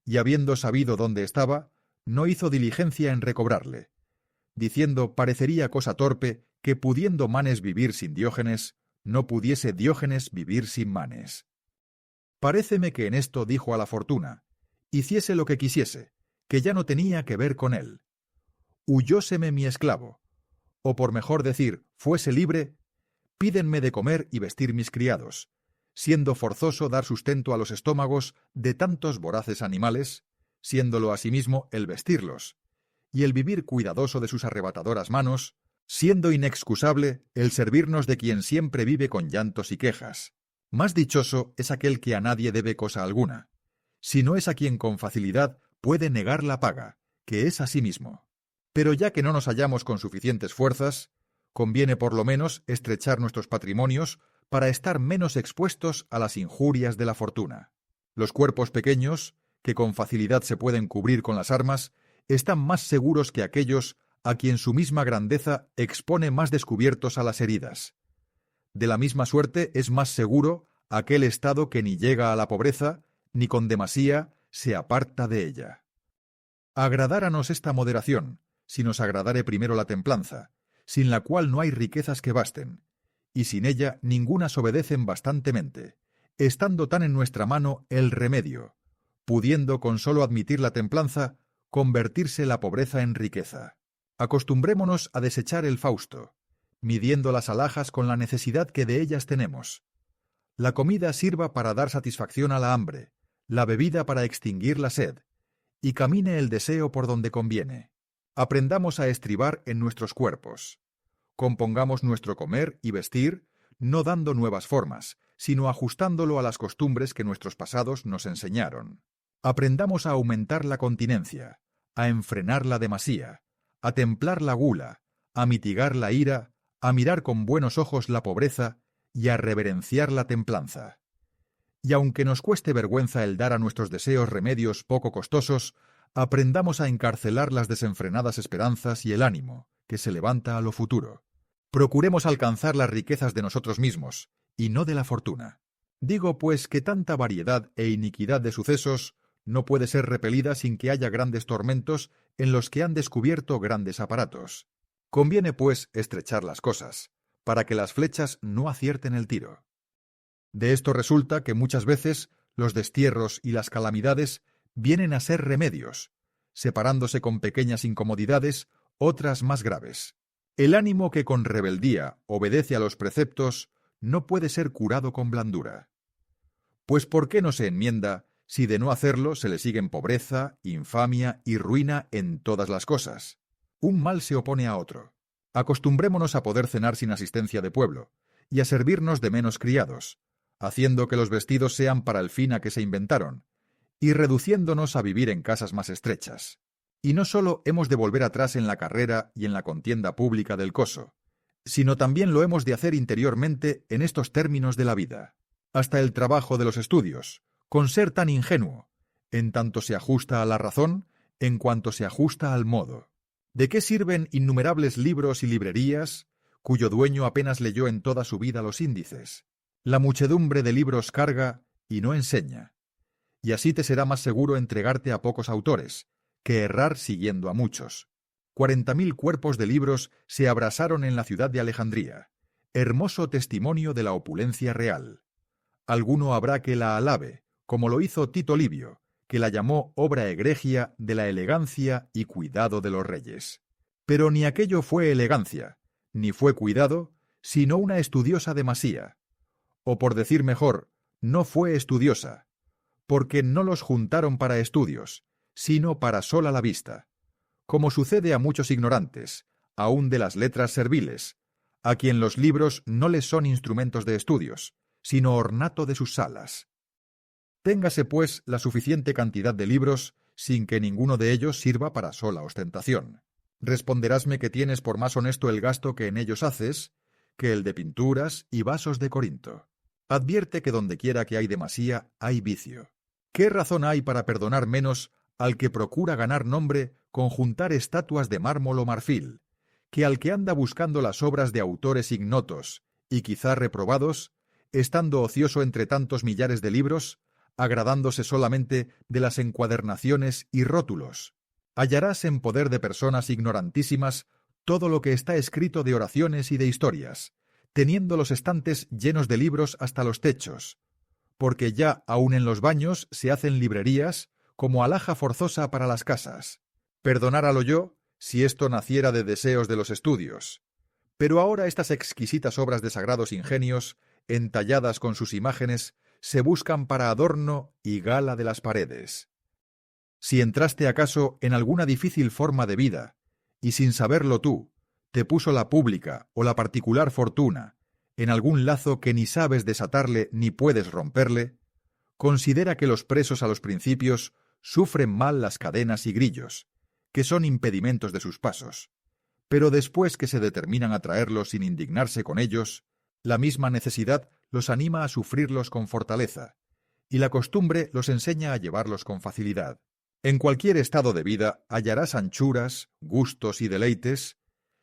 y habiendo sabido dónde estaba, no hizo diligencia en recobrarle, diciendo parecería cosa torpe que pudiendo Manes vivir sin Diógenes, no pudiese Diógenes vivir sin Manes. Paréceme que en esto dijo a la fortuna, hiciese lo que quisiese, que ya no tenía que ver con él. Huyóseme mi esclavo, o por mejor decir, fuese libre, pídenme de comer y vestir mis criados, siendo forzoso dar sustento a los estómagos de tantos voraces animales, siéndolo asimismo el vestirlos, y el vivir cuidadoso de sus arrebatadoras manos, siendo inexcusable el servirnos de quien siempre vive con llantos y quejas. Más dichoso es aquel que a nadie debe cosa alguna, si no es a quien con facilidad puede negar la paga, que es a sí mismo. Pero ya que no nos hallamos con suficientes fuerzas, conviene por lo menos estrechar nuestros patrimonios para estar menos expuestos a las injurias de la fortuna. Los cuerpos pequeños, que con facilidad se pueden cubrir con las armas, están más seguros que aquellos a quien su misma grandeza expone más descubiertos a las heridas. De la misma suerte es más seguro aquel estado que ni llega a la pobreza, ni con demasía se aparta de ella. Agradáranos esta moderación, si nos agradare primero la templanza, sin la cual no hay riquezas que basten, y sin ella ningunas obedecen bastantemente, estando tan en nuestra mano el remedio, pudiendo con solo admitir la templanza, convertirse la pobreza en riqueza. Acostumbrémonos a desechar el Fausto, midiendo las alhajas con la necesidad que de ellas tenemos. La comida sirva para dar satisfacción a la hambre, la bebida para extinguir la sed, y camine el deseo por donde conviene. Aprendamos a estribar en nuestros cuerpos. Compongamos nuestro comer y vestir, no dando nuevas formas, sino ajustándolo a las costumbres que nuestros pasados nos enseñaron. Aprendamos a aumentar la continencia, a enfrenar la demasía, a templar la gula, a mitigar la ira, a mirar con buenos ojos la pobreza y a reverenciar la templanza. Y aunque nos cueste vergüenza el dar a nuestros deseos remedios poco costosos, aprendamos a encarcelar las desenfrenadas esperanzas y el ánimo, que se levanta a lo futuro. Procuremos alcanzar las riquezas de nosotros mismos, y no de la fortuna. Digo, pues, que tanta variedad e iniquidad de sucesos no puede ser repelida sin que haya grandes tormentos en los que han descubierto grandes aparatos. Conviene, pues, estrechar las cosas, para que las flechas no acierten el tiro. De esto resulta que muchas veces los destierros y las calamidades vienen a ser remedios, separándose con pequeñas incomodidades otras más graves. El ánimo que con rebeldía obedece a los preceptos no puede ser curado con blandura. Pues ¿por qué no se enmienda si de no hacerlo se le siguen pobreza, infamia y ruina en todas las cosas? Un mal se opone a otro. Acostumbrémonos a poder cenar sin asistencia de pueblo, y a servirnos de menos criados, haciendo que los vestidos sean para el fin a que se inventaron, y reduciéndonos a vivir en casas más estrechas. Y no sólo hemos de volver atrás en la carrera y en la contienda pública del coso, sino también lo hemos de hacer interiormente en estos términos de la vida. Hasta el trabajo de los estudios, con ser tan ingenuo, en tanto se ajusta a la razón, en cuanto se ajusta al modo. ¿De qué sirven innumerables libros y librerías, cuyo dueño apenas leyó en toda su vida los índices? La muchedumbre de libros carga y no enseña. Y así te será más seguro entregarte a pocos autores, que errar siguiendo a muchos. 40.000 cuerpos de libros se abrasaron en la ciudad de Alejandría, hermoso testimonio de la opulencia real. Alguno habrá que la alabe, como lo hizo Tito Livio, que la llamó obra egregia de la elegancia y cuidado de los reyes. Pero ni aquello fue elegancia, ni fue cuidado, sino una estudiosa demasía. O por decir mejor, no fue estudiosa, porque no los juntaron para estudios, sino para sola la vista, como sucede a muchos ignorantes, aun de las letras serviles, a quien los libros no les son instrumentos de estudios, sino ornato de sus salas. Téngase, pues, la suficiente cantidad de libros, sin que ninguno de ellos sirva para sola ostentación. Responderásme que tienes por más honesto el gasto que en ellos haces, que el de pinturas y vasos de Corinto. Advierte que dondequiera que hay demasía, hay vicio. ¿Qué razón hay para perdonar menos al que procura ganar nombre con juntar estatuas de mármol o marfil, que al que anda buscando las obras de autores ignotos y quizá reprobados, estando ocioso entre tantos millares de libros, agradándose solamente de las encuadernaciones y rótulos? Hallarás en poder de personas ignorantísimas todo lo que está escrito de oraciones y de historias, teniendo los estantes llenos de libros hasta los techos, porque ya aun en los baños se hacen librerías como alhaja forzosa para las casas. Perdonáralo yo, si esto naciera de deseos de los estudios. Pero ahora estas exquisitas obras de sagrados ingenios, entalladas con sus imágenes, se buscan para adorno y gala de las paredes. Si entraste acaso en alguna difícil forma de vida, y sin saberlo tú, te puso la pública o la particular fortuna en algún lazo que ni sabes desatarle ni puedes romperle, considera que los presos a los principios sufren mal las cadenas y grillos, que son impedimentos de sus pasos, pero después que se determinan a traerlos sin indignarse con ellos, la misma necesidad los anima a sufrirlos con fortaleza, y la costumbre los enseña a llevarlos con facilidad. En cualquier estado de vida hallarás anchuras, gustos y deleites,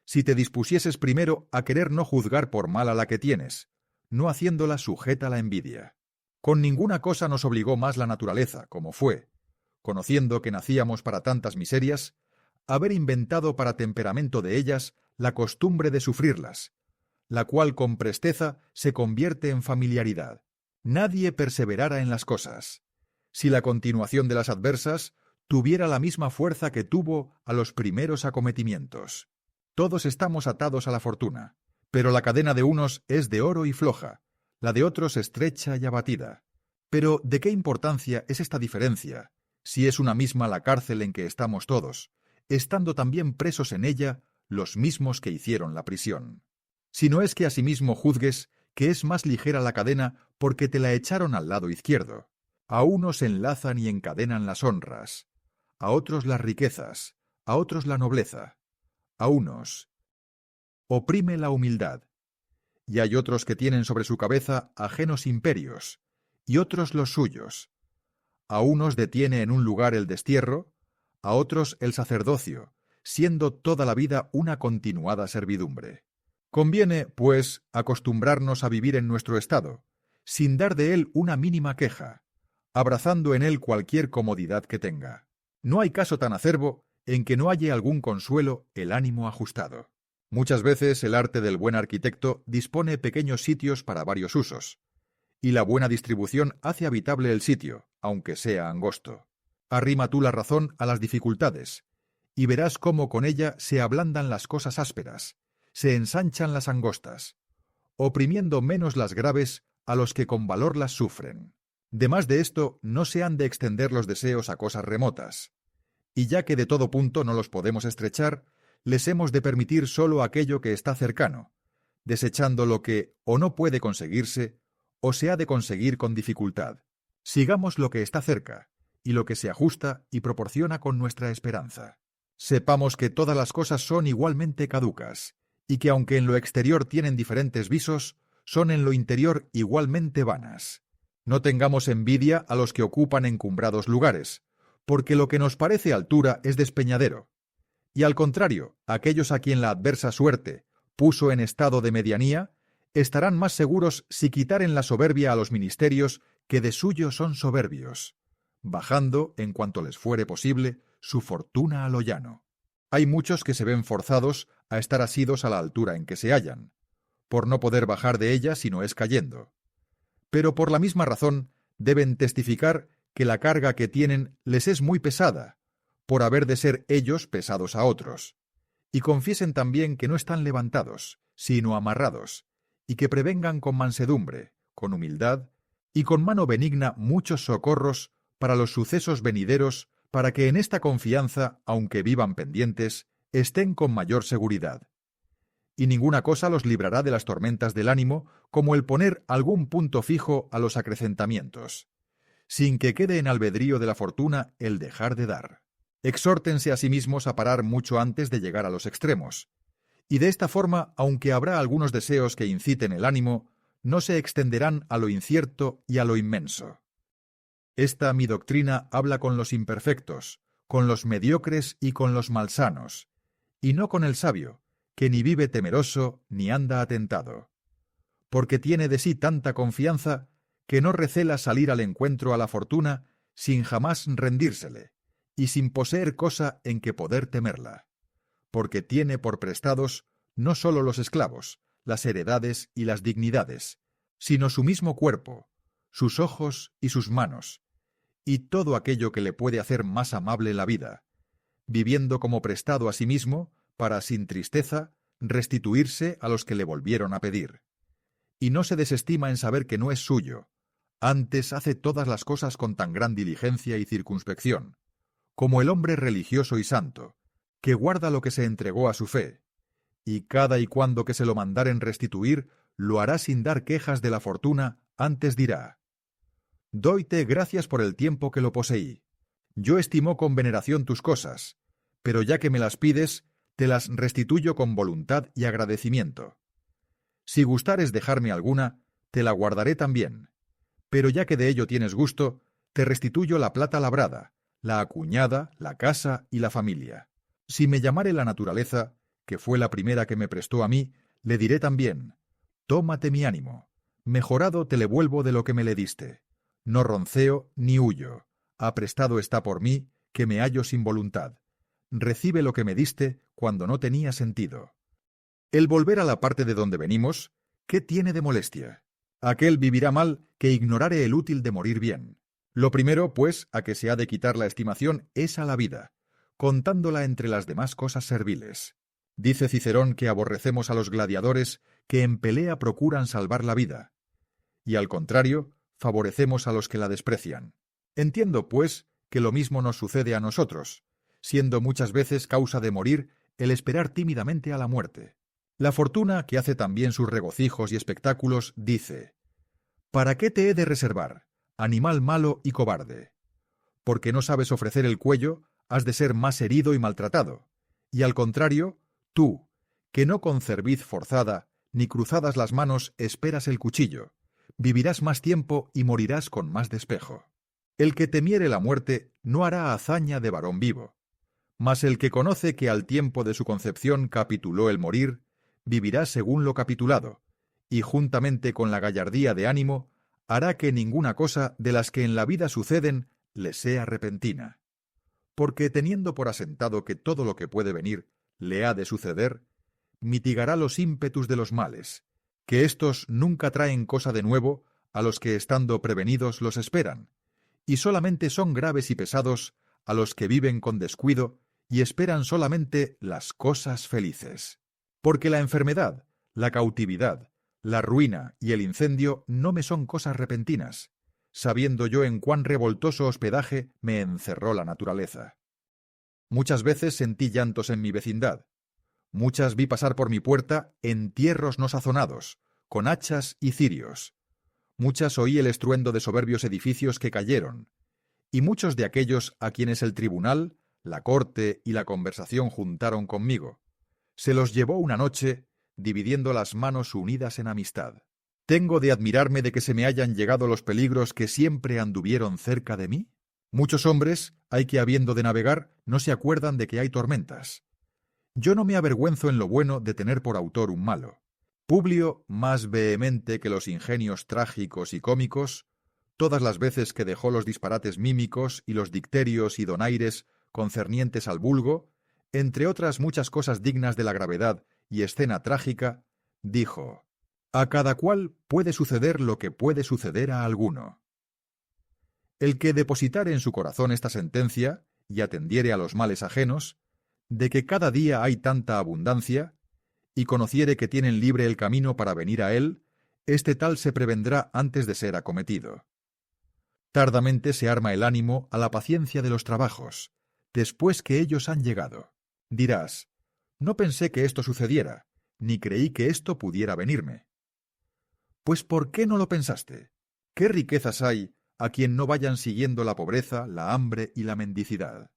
si te dispusieses primero a querer no juzgar por mala la que tienes, no haciéndola sujeta a la envidia. Con ninguna cosa nos obligó más la naturaleza, como fue, conociendo que nacíamos para tantas miserias, haber inventado para temperamento de ellas la costumbre de sufrirlas, la cual con presteza se convierte en familiaridad. Nadie perseverara en las cosas, si la continuación de las adversas tuviera la misma fuerza que tuvo a los primeros acometimientos. Todos estamos atados a la fortuna, pero la cadena de unos es de oro y floja, la de otros estrecha y abatida. Pero ¿de qué importancia es esta diferencia, si es una misma la cárcel en que estamos todos, estando también presos en ella los mismos que hicieron la prisión? Si no es que asimismo juzgues que es más ligera la cadena porque te la echaron al lado izquierdo. A unos enlazan y encadenan las honras, a otros las riquezas, a otros la nobleza, a unos oprime la humildad, y hay otros que tienen sobre su cabeza ajenos imperios, y otros los suyos. A unos detiene en un lugar el destierro, a otros el sacerdocio, siendo toda la vida una continuada servidumbre. Conviene, pues, acostumbrarnos a vivir en nuestro estado, sin dar de él una mínima queja, abrazando en él cualquier comodidad que tenga. No hay caso tan acerbo en que no halle algún consuelo el ánimo ajustado. Muchas veces el arte del buen arquitecto dispone pequeños sitios para varios usos, y la buena distribución hace habitable el sitio, aunque sea angosto. Arrima tú la razón a las dificultades, y verás cómo con ella se ablandan las cosas ásperas, se ensanchan las angostas, oprimiendo menos las graves a los que con valor las sufren. Demás de esto, no se han de extender los deseos a cosas remotas, y ya que de todo punto no los podemos estrechar, les hemos de permitir sólo aquello que está cercano, desechando lo que o no puede conseguirse o se ha de conseguir con dificultad. Sigamos lo que está cerca, y lo que se ajusta y proporciona con nuestra esperanza. Sepamos que todas las cosas son igualmente caducas, y que aunque en lo exterior tienen diferentes visos, son en lo interior igualmente vanas. No tengamos envidia a los que ocupan encumbrados lugares, porque lo que nos parece altura es despeñadero, y al contrario, aquellos a quien la adversa suerte puso en estado de medianía, estarán más seguros si quitaren la soberbia a los ministerios que de suyo son soberbios, bajando, en cuanto les fuere posible, su fortuna a lo llano. Hay muchos que se ven forzados a estar asidos a la altura en que se hallan, por no poder bajar de ella si no es cayendo. Pero por la misma razón deben testificar que la carga que tienen les es muy pesada, por haber de ser ellos pesados a otros, y confiesen también que no están levantados, sino amarrados, y que prevengan con mansedumbre, con humildad, y con mano benigna muchos socorros para los sucesos venideros, para que en esta confianza, aunque vivan pendientes, estén con mayor seguridad. Y ninguna cosa los librará de las tormentas del ánimo, como el poner algún punto fijo a los acrecentamientos, sin que quede en albedrío de la fortuna el dejar de dar. Exhórtense a sí mismos a parar mucho antes de llegar a los extremos, y de esta forma, aunque habrá algunos deseos que inciten el ánimo, no se extenderán a lo incierto y a lo inmenso. Esta mi doctrina habla con los imperfectos, con los mediocres y con los malsanos, y no con el sabio, que ni vive temeroso ni anda atentado, porque tiene de sí tanta confianza que no recela salir al encuentro a la fortuna sin jamás rendírsele, y sin poseer cosa en que poder temerla, porque tiene por prestados no sólo los esclavos, las heredades y las dignidades, sino su mismo cuerpo, sus ojos y sus manos, y todo aquello que le puede hacer más amable la vida, viviendo como prestado a sí mismo, para sin tristeza restituirse a los que le volvieron a pedir. Y no se desestima en saber que no es suyo, antes hace todas las cosas con tan gran diligencia y circunspección, como el hombre religioso y santo, que guarda lo que se entregó a su fe, y cada y cuando que se lo mandaren restituir, lo hará sin dar quejas de la fortuna, antes dirá: «Doyte gracias por el tiempo que lo poseí. Yo estimo con veneración tus cosas, pero ya que me las pides, te las restituyo con voluntad y agradecimiento. Si gustares dejarme alguna, te la guardaré también, pero ya que de ello tienes gusto, te restituyo la plata labrada, la acuñada, la casa y la familia. Si me llamare la naturaleza, que fue la primera que me prestó a mí, le diré también: tómate mi ánimo, mejorado te le vuelvo de lo que me le diste. No ronceo ni huyo, aprestado está por mí, que me hallo sin voluntad. Recibe lo que me diste cuando no tenía sentido. El volver a la parte de donde venimos, ¿qué tiene de molestia? Aquel vivirá mal que ignorare el útil de morir bien. Lo primero, pues, a que se ha de quitar la estimación es a la vida, contándola entre las demás cosas serviles. Dice Cicerón que aborrecemos a los gladiadores que en pelea procuran salvar la vida, y al contrario, favorecemos a los que la desprecian. Entiendo, pues, que lo mismo nos sucede a nosotros, siendo muchas veces causa de morir el esperar tímidamente a la muerte. La fortuna, que hace también sus regocijos y espectáculos, dice: ¿para qué te he de reservar, animal malo y cobarde? Porque no sabes ofrecer el cuello, has de ser más herido y maltratado, y al contrario, tú, que no con cerviz forzada, ni cruzadas las manos esperas el cuchillo, vivirás más tiempo y morirás con más despejo. El que temiere la muerte no hará hazaña de varón vivo, mas el que conoce que al tiempo de su concepción capituló el morir, vivirá según lo capitulado, y juntamente con la gallardía de ánimo, hará que ninguna cosa de las que en la vida suceden le sea repentina. Porque teniendo por asentado que todo lo que puede venir le ha de suceder, mitigará los ímpetus de los males, que éstos nunca traen cosa de nuevo a los que estando prevenidos los esperan, y solamente son graves y pesados a los que viven con descuido y esperan solamente las cosas felices. Porque la enfermedad, la cautividad, la ruina y el incendio no me son cosas repentinas, sabiendo yo en cuán revoltoso hospedaje me encerró la naturaleza. Muchas veces sentí llantos en mi vecindad, muchas vi pasar por mi puerta entierros no sazonados, con hachas y cirios, muchas oí el estruendo de soberbios edificios que cayeron, y muchos de aquellos a quienes el tribunal, la corte y la conversación juntaron conmigo, se los llevó una noche, dividiendo las manos unidas en amistad. ¿Tengo de admirarme de que se me hayan llegado los peligros que siempre anduvieron cerca de mí? Muchos hombres hay que, habiendo de navegar, no se acuerdan de que hay tormentas. Yo no me avergüenzo en lo bueno de tener por autor un malo. Publio, más vehemente que los ingenios trágicos y cómicos, todas las veces que dejó los disparates mímicos y los dicterios y donaires concernientes al vulgo, entre otras muchas cosas dignas de la gravedad y escena trágica, dijo: a cada cual puede suceder lo que puede suceder a alguno. El que depositare en su corazón esta sentencia y atendiere a los males ajenos, de que cada día hay tanta abundancia, y conociere que tienen libre el camino para venir a él, este tal se prevendrá antes de ser acometido. Tardamente se arma el ánimo a la paciencia de los trabajos, después que ellos han llegado. Dirás, no pensé que esto sucediera, ni creí que esto pudiera venirme. Pues ¿por qué no lo pensaste? ¿Qué riquezas hay a quien no vayan siguiendo la pobreza, la hambre y la mendicidad?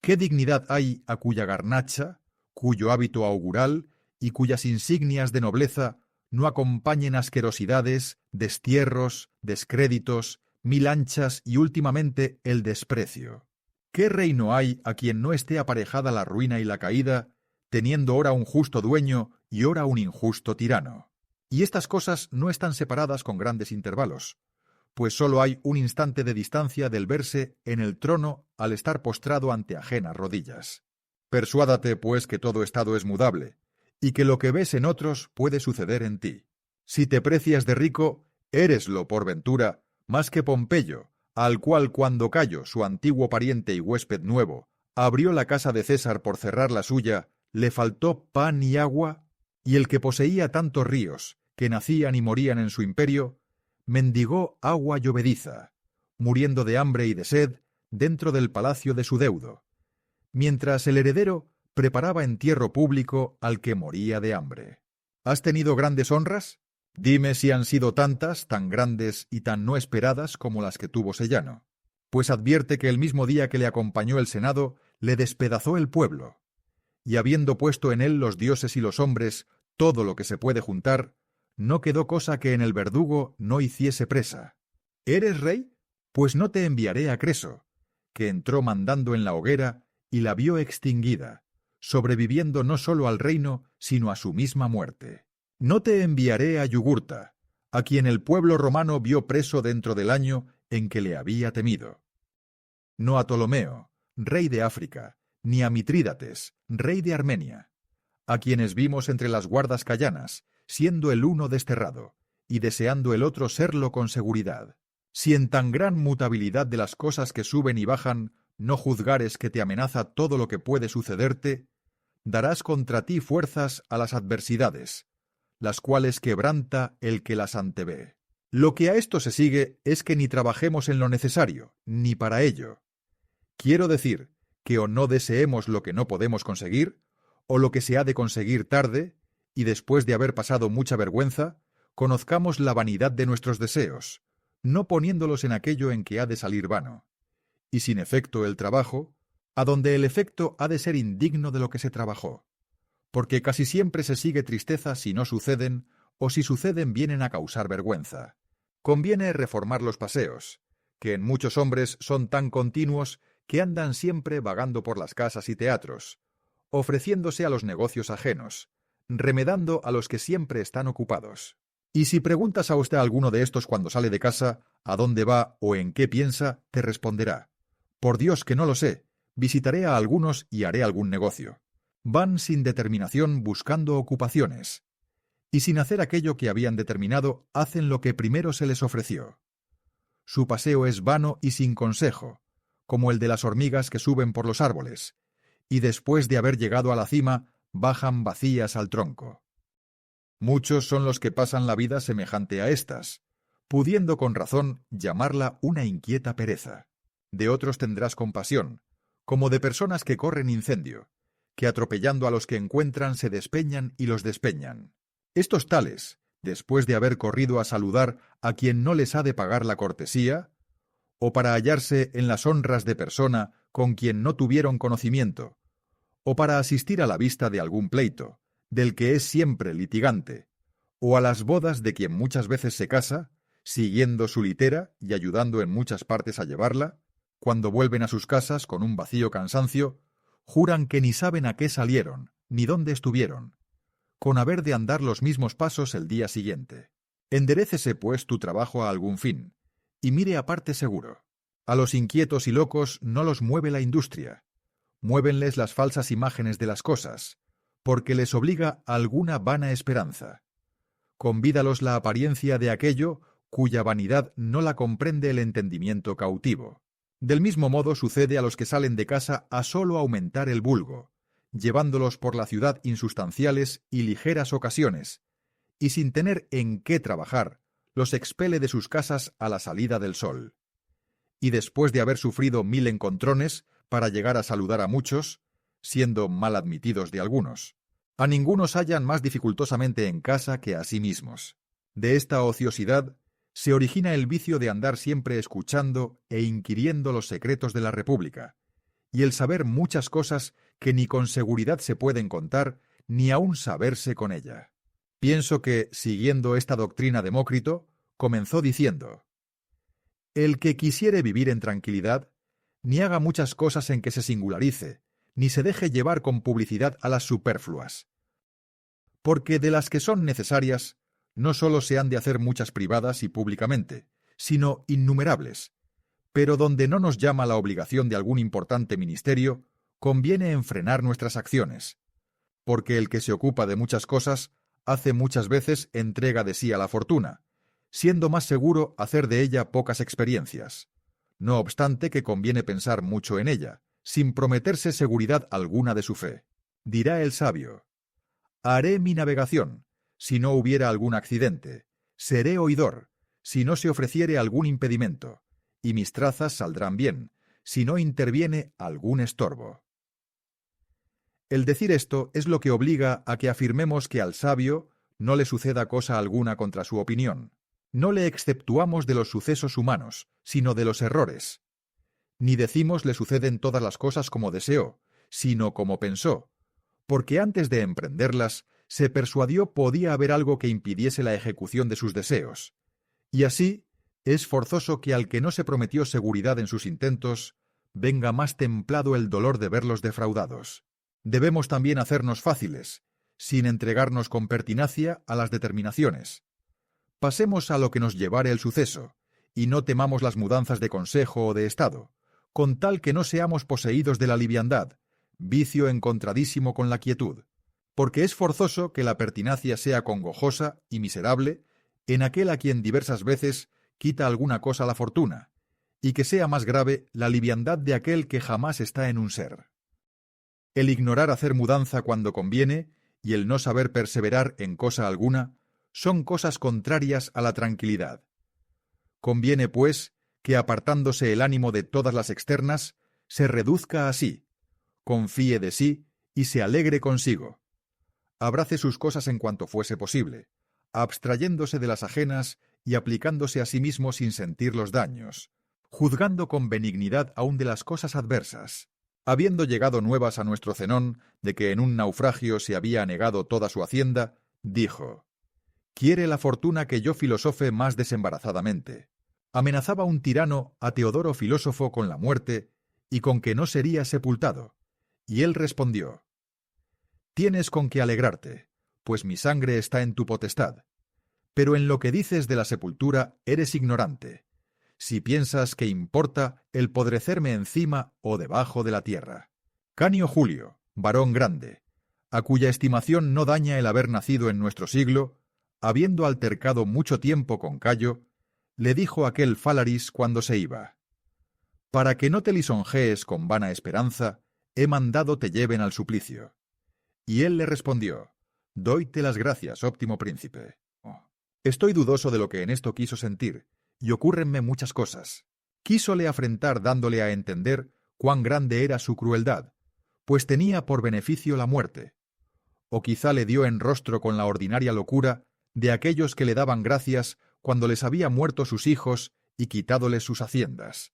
¿Qué dignidad hay a cuya garnacha, cuyo hábito augural y cuyas insignias de nobleza no acompañen asquerosidades, destierros, descréditos, mil anchas y últimamente el desprecio? ¿Qué reino hay a quien no esté aparejada la ruina y la caída, teniendo ora un justo dueño y ora un injusto tirano? Y estas cosas no están separadas con grandes intervalos, pues sólo hay un instante de distancia del verse en el trono al estar postrado ante ajenas rodillas. Persuádate, pues, que todo estado es mudable, y que lo que ves en otros puede suceder en ti. Si te precias de rico, éreslo por ventura, más que Pompeyo, al cual cuando Cayo, su antiguo pariente y huésped nuevo, abrió la casa de César por cerrar la suya, le faltó pan y agua, y el que poseía tantos ríos, que nacían y morían en su imperio, mendigó agua llovediza, muriendo de hambre y de sed dentro del palacio de su deudo, mientras el heredero preparaba entierro público al que moría de hambre. ¿Has tenido grandes honras? Dime si han sido tantas, tan grandes y tan no esperadas como las que tuvo Sellano. Pues advierte que el mismo día que le acompañó el Senado, le despedazó el pueblo, y habiendo puesto en él los dioses y los hombres todo lo que se puede juntar, no quedó cosa que en el verdugo no hiciese presa. ¿Eres rey? Pues no te enviaré a Creso, que entró mandando en la hoguera y la vio extinguida, sobreviviendo no sólo al reino, sino a su misma muerte. No te enviaré a Yugurta, a quien el pueblo romano vio preso dentro del año en que le había temido. No a Ptolomeo, rey de África, ni a Mitrídates, rey de Armenia, a quienes vimos entre las guardas cayanas, siendo el uno desterrado, y deseando el otro serlo con seguridad. Si en tan gran mutabilidad de las cosas que suben y bajan no juzgares que te amenaza todo lo que puede sucederte, darás contra ti fuerzas a las adversidades, las cuales quebranta el que las antevé. Lo que a esto se sigue es que ni trabajemos en lo necesario, ni para ello. Quiero decir que o no deseemos lo que no podemos conseguir, o lo que se ha de conseguir tarde, y después de haber pasado mucha vergüenza, conozcamos la vanidad de nuestros deseos, no poniéndolos en aquello en que ha de salir vano, y sin efecto el trabajo, a donde el efecto ha de ser indigno de lo que se trabajó, porque casi siempre se sigue tristeza si no suceden, o si suceden vienen a causar vergüenza. Conviene reformar los paseos, que en muchos hombres son tan continuos que andan siempre vagando por las casas y teatros, ofreciéndose a los negocios ajenos, remedando a los que siempre están ocupados. Y si preguntas a usted a alguno de estos cuando sale de casa, a dónde va o en qué piensa, te responderá: por Dios que no lo sé, visitaré a algunos y haré algún negocio. Van sin determinación buscando ocupaciones, y sin hacer aquello que habían determinado, hacen lo que primero se les ofreció. Su paseo es vano y sin consejo, como el de las hormigas que suben por los árboles, y después de haber llegado a la cima, bajan vacías al tronco. Muchos son los que pasan la vida semejante a estas, pudiendo con razón llamarla una inquieta pereza. De otros tendrás compasión, como de personas que corren incendio, que atropellando a los que encuentran se despeñan y los despeñan. Estos tales, después de haber corrido a saludar a quien no les ha de pagar la cortesía, o para hallarse en las honras de persona con quien no tuvieron conocimiento, o para asistir a la vista de algún pleito, del que es siempre litigante, o a las bodas de quien muchas veces se casa, siguiendo su litera y ayudando en muchas partes a llevarla, cuando vuelven a sus casas con un vacío cansancio, juran que ni saben a qué salieron, ni dónde estuvieron, con haber de andar los mismos pasos el día siguiente. Enderécese, pues, tu trabajo a algún fin, y mire aparte seguro. A los inquietos y locos no los mueve la industria, muévenles las falsas imágenes de las cosas, porque les obliga a alguna vana esperanza. Convídalos la apariencia de aquello cuya vanidad no la comprende el entendimiento cautivo. Del mismo modo sucede a los que salen de casa a solo aumentar el vulgo, llevándolos por la ciudad insustanciales y ligeras ocasiones, y sin tener en qué trabajar, los expele de sus casas a la salida del sol. Y después de haber sufrido 1000 encontrones para llegar a saludar a muchos, siendo mal admitidos de algunos, a ningunos hallan más dificultosamente en casa que a sí mismos. De esta ociosidad se origina el vicio de andar siempre escuchando e inquiriendo los secretos de la República, y el saber muchas cosas que ni con seguridad se pueden contar, ni aun saberse con ella. Pienso que, siguiendo esta doctrina Demócrito, comenzó diciendo: el que quisiere vivir en tranquilidad, ni haga muchas cosas en que se singularice, ni se deje llevar con publicidad a las superfluas. Porque de las que son necesarias, no sólo se han de hacer muchas privadas y públicamente, sino innumerables, pero donde no nos llama la obligación de algún importante ministerio, conviene enfrenar nuestras acciones, porque el que se ocupa de muchas cosas hace muchas veces entrega de sí a la fortuna, siendo más seguro hacer de ella pocas experiencias, no obstante que conviene pensar mucho en ella, sin prometerse seguridad alguna de su fe. Dirá el sabio: haré mi navegación, si no hubiera algún accidente, seré oidor, si no se ofreciere algún impedimento, y mis trazas saldrán bien, si no interviene algún estorbo. El decir esto es lo que obliga a que afirmemos que al sabio no le suceda cosa alguna contra su opinión. No le exceptuamos de los sucesos humanos, sino de los errores. Ni decimos le suceden todas las cosas como deseó, sino como pensó, porque antes de emprenderlas se persuadió podía haber algo que impidiese la ejecución de sus deseos. Y así es forzoso que al que no se prometió seguridad en sus intentos, venga más templado el dolor de verlos defraudados. Debemos también hacernos fáciles, sin entregarnos con pertinacia a las determinaciones. Pasemos a lo que nos llevare el suceso, y no temamos las mudanzas de consejo o de estado, con tal que no seamos poseídos de la liviandad, vicio encontradísimo con la quietud, porque es forzoso que la pertinacia sea congojosa y miserable en aquel a quien diversas veces quita alguna cosa la fortuna, y que sea más grave la liviandad de aquel que jamás está en un ser. El ignorar hacer mudanza cuando conviene y el no saber perseverar en cosa alguna son cosas contrarias a la tranquilidad. Conviene, pues, que apartándose el ánimo de todas las externas, se reduzca a sí, confíe de sí y se alegre consigo. Abrace sus cosas en cuanto fuese posible, abstrayéndose de las ajenas y aplicándose a sí mismo sin sentir los daños, juzgando con benignidad aún de las cosas adversas. Habiendo llegado nuevas a nuestro Zenón de que en un naufragio se había anegado toda su hacienda, dijo: «Quiere la fortuna que yo filosofe más desembarazadamente». Amenazaba un tirano a Teodoro filósofo con la muerte y con que no sería sepultado, y él respondió: «Tienes con qué alegrarte, pues mi sangre está en tu potestad, pero en lo que dices de la sepultura eres ignorante, si piensas que importa el podrecerme encima o debajo de la tierra». Canio Julio, varón grande, a cuya estimación no daña el haber nacido en nuestro siglo, habiendo altercado mucho tiempo con Cayo, le dijo aquel Fálaris cuando se iba: «Para que no te lisonjees con vana esperanza, he mandado te lleven al suplicio». Y él le respondió: «Doyte las gracias, óptimo príncipe. Estoy dudoso de lo que en esto quiso sentir, y ocúrrenme muchas cosas. Quísole afrentar dándole a entender cuán grande era su crueldad, pues tenía por beneficio la muerte. O quizá le dio en rostro con la ordinaria locura de aquellos que le daban gracias cuando les había muerto sus hijos y quitádoles sus haciendas.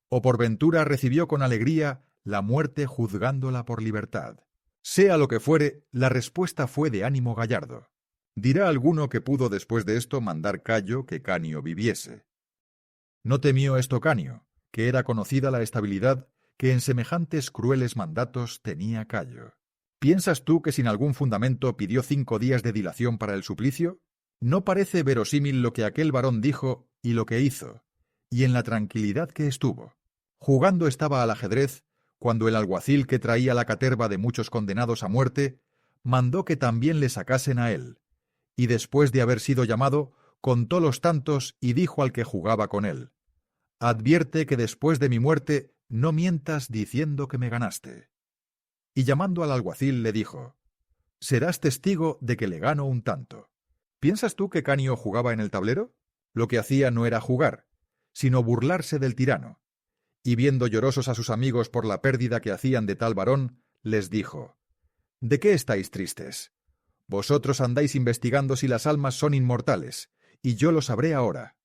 O por ventura recibió con alegría la muerte juzgándola por libertad. Sea lo que fuere, la respuesta fue de ánimo gallardo. Dirá alguno que pudo después de esto mandar Cayo que Canio viviese. No temió esto Canio, que era conocida la estabilidad que en semejantes crueles mandatos tenía Cayo. ¿Piensas tú que sin algún fundamento pidió 5 días de dilación para el suplicio? No parece verosímil lo que aquel varón dijo y lo que hizo, y en la tranquilidad que estuvo. Jugando estaba al ajedrez, cuando el alguacil que traía la caterva de muchos condenados a muerte, mandó que también le sacasen a él, y después de haber sido llamado, contó los tantos y dijo al que jugaba con él: «Advierte que después de mi muerte no mientas diciendo que me ganaste». Y llamando al alguacil le dijo: «Serás testigo de que le gano un tanto». ¿Piensas tú que Canio jugaba en el tablero? Lo que hacía no era jugar, sino burlarse del tirano. Y viendo llorosos a sus amigos por la pérdida que hacían de tal varón, les dijo: «¿De qué estáis tristes? Vosotros andáis investigando si las almas son inmortales, y yo lo sabré ahora».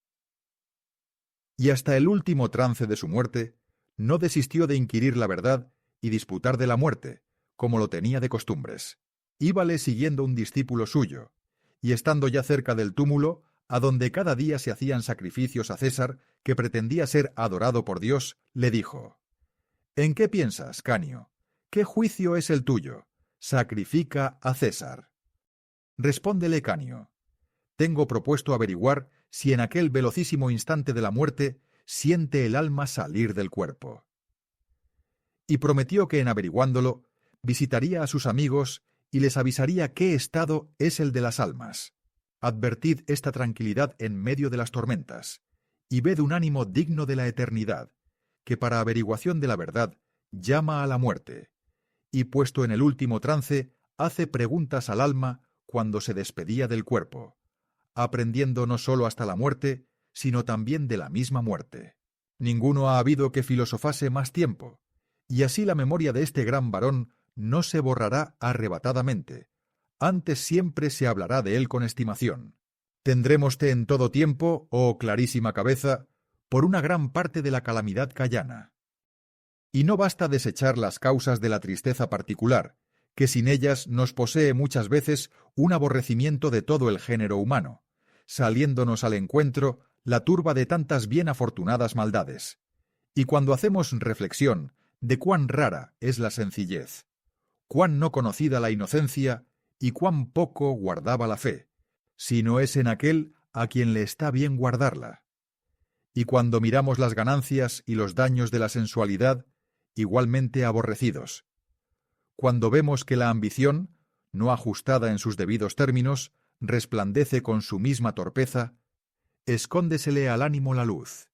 Y hasta el último trance de su muerte, no desistió de inquirir la verdad y disputar de la muerte, como lo tenía de costumbres. Íbale siguiendo un discípulo suyo, y estando ya cerca del túmulo, a donde cada día se hacían sacrificios a César, que pretendía ser adorado por Dios, le dijo: «¿En qué piensas, Canio? ¿Qué juicio es el tuyo? Sacrifica a César». Respóndele Canio: «Tengo propuesto averiguar si en aquel velocísimo instante de la muerte siente el alma salir del cuerpo». Y prometió que en averiguándolo, visitaría a sus amigos y les avisaría qué estado es el de las almas. Advertid esta tranquilidad en medio de las tormentas, y ved un ánimo digno de la eternidad, que para averiguación de la verdad llama a la muerte, y puesto en el último trance, hace preguntas al alma cuando se despedía del cuerpo, aprendiendo no sólo hasta la muerte, sino también de la misma muerte. Ninguno ha habido que filosofase más tiempo, y así la memoria de este gran varón no se borrará arrebatadamente, antes siempre se hablará de él con estimación. Tendrémoste en todo tiempo, oh clarísima cabeza, por una gran parte de la calamidad cayana. Y no basta desechar las causas de la tristeza particular, que sin ellas nos posee muchas veces un aborrecimiento de todo el género humano, saliéndonos al encuentro la turba de tantas bien afortunadas maldades. Y cuando hacemos reflexión de cuán rara es la sencillez, cuán no conocida la inocencia y cuán poco guardaba la fe, si no es en aquel a quien le está bien guardarla. Y cuando miramos las ganancias y los daños de la sensualidad, igualmente aborrecidos. Cuando vemos que la ambición, no ajustada en sus debidos términos, resplandece con su misma torpeza, escóndesele al ánimo la luz,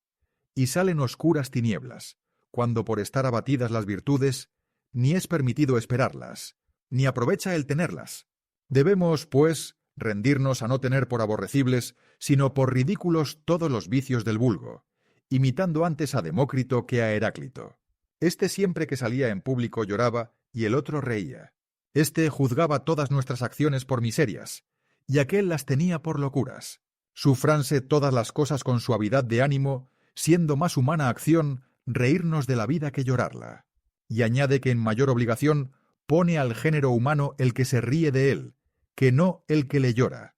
y salen oscuras tinieblas, cuando por estar abatidas las virtudes, ni es permitido esperarlas, ni aprovecha el tenerlas. Debemos, pues, rendirnos a no tener por aborrecibles, sino por ridículos todos los vicios del vulgo, imitando antes a Demócrito que a Heráclito. Este siempre que salía en público lloraba y el otro reía. Este juzgaba todas nuestras acciones por miserias, y aquel las tenía por locuras. Sufranse todas las cosas con suavidad de ánimo, siendo más humana acción reírnos de la vida que llorarla. Y añade que en mayor obligación pone al género humano el que se ríe de él, que no el que le llora.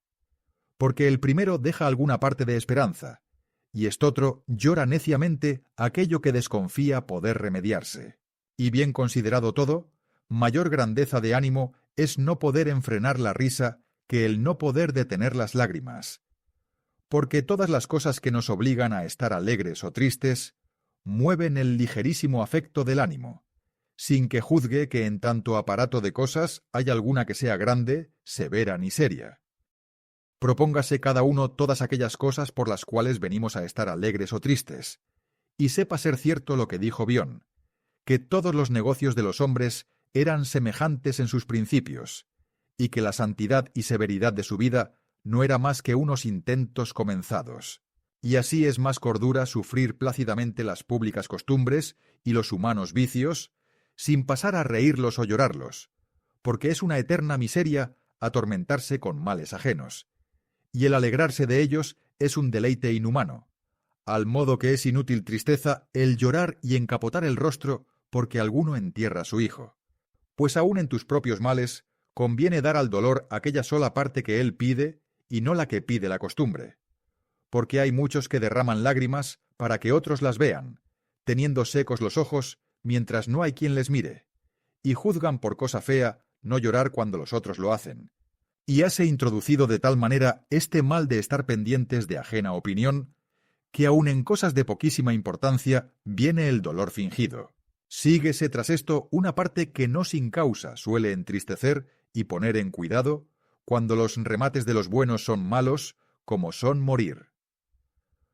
Porque el primero deja alguna parte de esperanza, y estotro llora neciamente aquello que desconfía poder remediarse. Y bien considerado todo, mayor grandeza de ánimo es no poder enfrenar la risa que el no poder detener las lágrimas. Porque todas las cosas que nos obligan a estar alegres o tristes mueven el ligerísimo afecto del ánimo, sin que juzgue que en tanto aparato de cosas hay alguna que sea grande, severa ni seria. Propóngase cada uno todas aquellas cosas por las cuales venimos a estar alegres o tristes, y sepa ser cierto lo que dijo Bion, que todos los negocios de los hombres eran semejantes en sus principios, y que la santidad y severidad de su vida no era más que unos intentos comenzados. Y así es más cordura sufrir plácidamente las públicas costumbres y los humanos vicios, sin pasar a reírlos o llorarlos, porque es una eterna miseria atormentarse con males ajenos, y el alegrarse de ellos es un deleite inhumano, al modo que es inútil tristeza el llorar y encapotar el rostro porque alguno entierra a su hijo, pues aun en tus propios males conviene dar al dolor aquella sola parte que él pide y no la que pide la costumbre, porque hay muchos que derraman lágrimas para que otros las vean, teniendo secos los ojos mientras no hay quien les mire, y juzgan por cosa fea no llorar cuando los otros lo hacen. Y hase introducido de tal manera este mal de estar pendientes de ajena opinión, que aun en cosas de poquísima importancia viene el dolor fingido. Síguese tras esto una parte que no sin causa suele entristecer y poner en cuidado, cuando los remates de los buenos son malos, como son morir.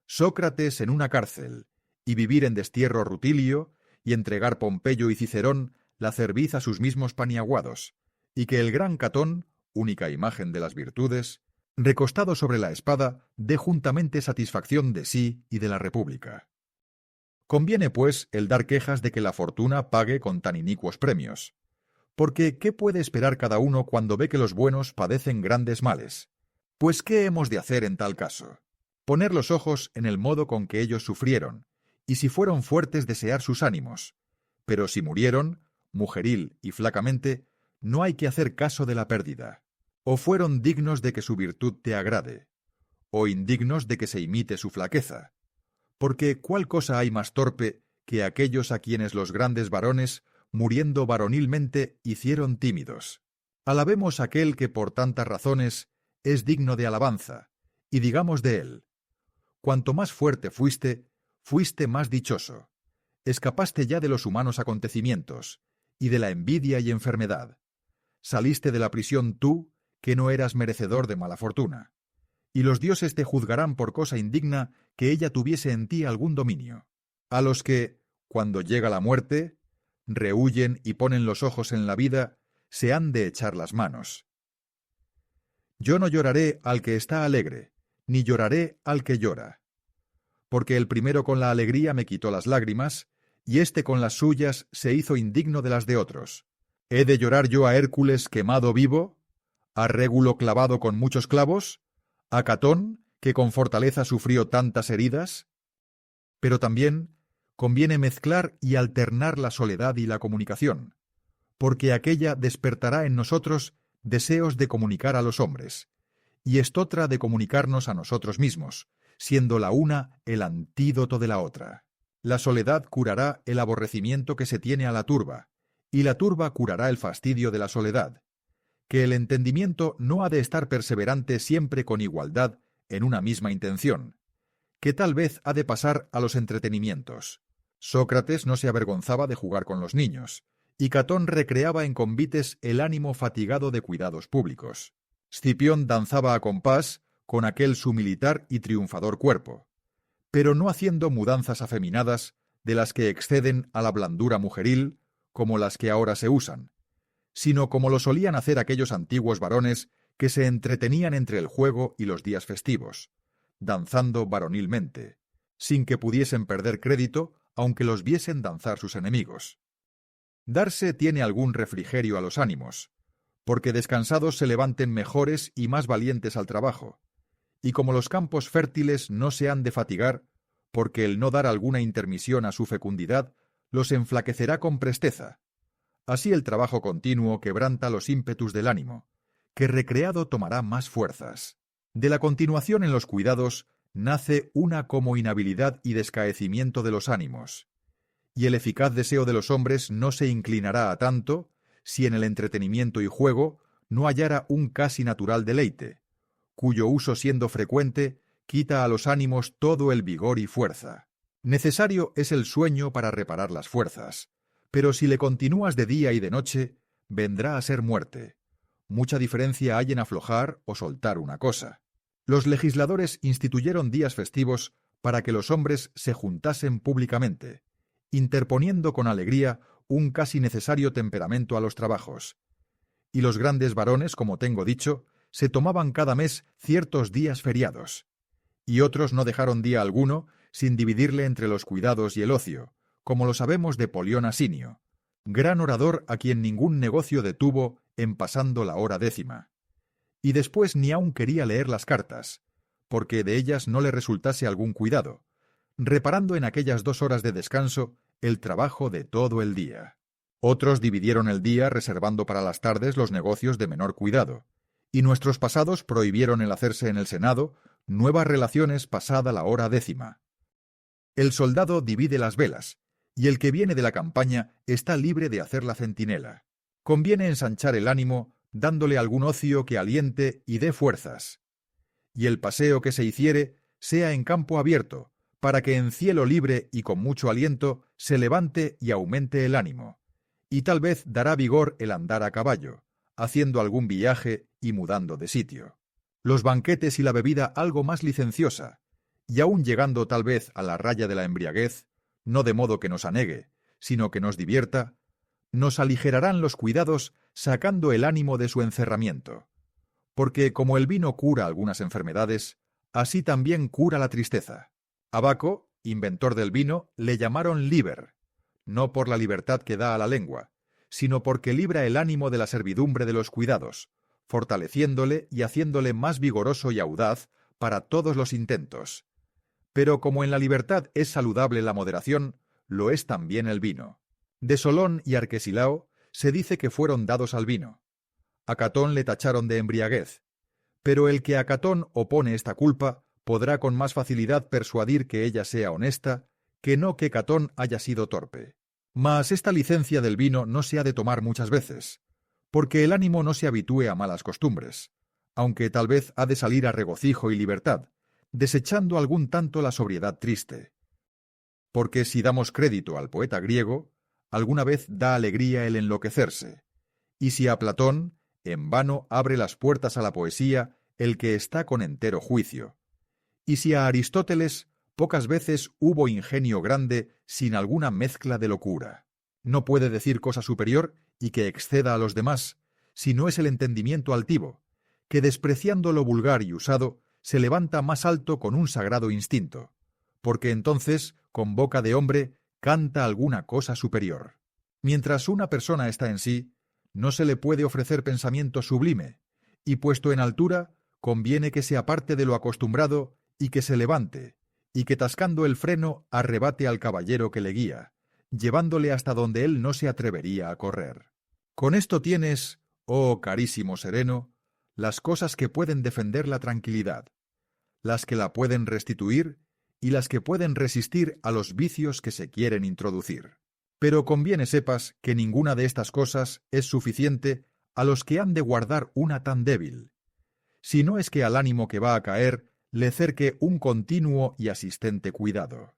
Sócrates en una cárcel, y vivir en destierro Rutilio, y entregar Pompeyo y Cicerón la cerviz a sus mismos paniaguados, y que el gran Catón, única imagen de las virtudes, recostado sobre la espada, dé juntamente satisfacción de sí y de la República. Conviene, pues, el dar quejas de que la fortuna pague con tan inicuos premios, porque ¿qué puede esperar cada uno cuando ve que los buenos padecen grandes males? Pues ¿qué hemos de hacer en tal caso? Poner los ojos en el modo con que ellos sufrieron, y si fueron fuertes desear sus ánimos, pero si murieron, mujeril y flacamente, no hay que hacer caso de la pérdida. O fueron dignos de que su virtud te agrade, o indignos de que se imite su flaqueza. Porque ¿cuál cosa hay más torpe que aquellos a quienes los grandes varones, muriendo varonilmente, hicieron tímidos? Alabemos a aquel que por tantas razones es digno de alabanza, y digamos de él: cuanto más fuerte fuiste, fuiste más dichoso. Escapaste ya de los humanos acontecimientos, y de la envidia y enfermedad. Saliste de la prisión tú, que no eras merecedor de mala fortuna. Y los dioses te juzgarán por cosa indigna que ella tuviese en ti algún dominio. A los que, cuando llega la muerte, rehuyen y ponen los ojos en la vida, se han de echar las manos. Yo no lloraré al que está alegre, ni lloraré al que llora. Porque el primero con la alegría me quitó las lágrimas, y éste con las suyas se hizo indigno de las de otros. ¿He de llorar yo a Hércules quemado vivo? ¿A Régulo clavado con muchos clavos? ¿A Catón, que con fortaleza sufrió tantas heridas? Pero también conviene mezclar y alternar la soledad y la comunicación, porque aquella despertará en nosotros deseos de comunicar a los hombres, y estotra de comunicarnos a nosotros mismos, siendo la una el antídoto de la otra. La soledad curará el aborrecimiento que se tiene a la turba, y la turba curará el fastidio de la soledad. Que el entendimiento no ha de estar perseverante siempre con igualdad en una misma intención, que tal vez ha de pasar a los entretenimientos. Sócrates no se avergonzaba de jugar con los niños, y Catón recreaba en convites el ánimo fatigado de cuidados públicos. Scipión danzaba a compás con aquel su militar y triunfador cuerpo, pero no haciendo mudanzas afeminadas de las que exceden a la blandura mujeril, como las que ahora se usan, sino como lo solían hacer aquellos antiguos varones que se entretenían entre el juego y los días festivos, danzando varonilmente, sin que pudiesen perder crédito aunque los viesen danzar sus enemigos. Darse tiene algún refrigerio a los ánimos, porque descansados se levanten mejores y más valientes al trabajo, y como los campos fértiles no se han de fatigar, porque el no dar alguna intermisión a su fecundidad los enflaquecerá con presteza. Así el trabajo continuo quebranta los ímpetus del ánimo, que recreado tomará más fuerzas. De la continuación en los cuidados nace una como inhabilidad y descaecimiento de los ánimos, y el eficaz deseo de los hombres no se inclinará a tanto si en el entretenimiento y juego no hallara un casi natural deleite, cuyo uso siendo frecuente quita a los ánimos todo el vigor y fuerza. Necesario es el sueño para reparar las fuerzas, pero si le continúas de día y de noche, vendrá a ser muerte. Mucha diferencia hay en aflojar o soltar una cosa. Los legisladores instituyeron días festivos para que los hombres se juntasen públicamente, interponiendo con alegría un casi necesario temperamento a los trabajos. Y los grandes varones, como tengo dicho, se tomaban cada mes ciertos días feriados, y otros no dejaron día alguno sin dividirle entre los cuidados y el ocio, como lo sabemos de Polión Asinio, gran orador a quien ningún negocio detuvo en pasando la hora 10. Y después ni aun quería leer las cartas, porque de ellas no le resultase algún cuidado, reparando en aquellas 2 horas de descanso el trabajo de todo el día. Otros dividieron el día reservando para las tardes los negocios de menor cuidado, y nuestros pasados prohibieron el hacerse en el Senado nuevas relaciones pasada la hora 10. El soldado divide las velas, y el que viene de la campaña está libre de hacer la centinela. Conviene ensanchar el ánimo, dándole algún ocio que aliente y dé fuerzas. Y el paseo que se hiciere sea en campo abierto, para que en cielo libre y con mucho aliento se levante y aumente el ánimo. Y tal vez dará vigor el andar a caballo, haciendo algún viaje y mudando de sitio. los banquetes y la bebida algo más licenciosa, y aun llegando tal vez a la raya de la embriaguez, no de modo que nos anegue, sino que nos divierta, nos aligerarán los cuidados sacando el ánimo de su encerramiento. Porque como el vino cura algunas enfermedades, así también cura la tristeza. A Baco, inventor del vino, le llamaron liber, no por la libertad que da a la lengua, sino porque libra el ánimo de la servidumbre de los cuidados, fortaleciéndole y haciéndole más vigoroso y audaz para todos los intentos. Pero como en la libertad es saludable la moderación, lo es también el vino. De Solón y Arquesilao se dice que fueron dados al vino. A Catón le tacharon de embriaguez, pero el que a Catón opone esta culpa podrá con más facilidad persuadir que ella sea honesta, que no que Catón haya sido torpe. Mas esta licencia del vino no se ha de tomar muchas veces, porque el ánimo no se habitúe a malas costumbres, aunque tal vez ha de salir a regocijo y libertad, desechando algún tanto la sobriedad triste. Porque si damos crédito al poeta griego, alguna vez da alegría el enloquecerse, y si a Platón, en vano abre las puertas a la poesía el que está con entero juicio, y si a Aristóteles pocas veces hubo ingenio grande sin alguna mezcla de locura. No puede decir cosa superior y que exceda a los demás, si no es el entendimiento altivo, que despreciando lo vulgar y usado, se levanta más alto con un sagrado instinto, porque entonces, con boca de hombre, canta alguna cosa superior. Mientras una persona está en sí, no se le puede ofrecer pensamiento sublime, y puesto en altura, conviene que se aparte de lo acostumbrado y que se levante, y que tascando el freno arrebate al caballero que le guía, llevándole hasta donde él no se atrevería a correr. Con esto tienes, oh carísimo sereno, las cosas que pueden defender la tranquilidad, las que la pueden restituir y las que pueden resistir a los vicios que se quieren introducir. Pero conviene sepas que ninguna de estas cosas es suficiente a los que han de guardar una tan débil, si no es que al ánimo que va a caer le cerque un continuo y asistente cuidado.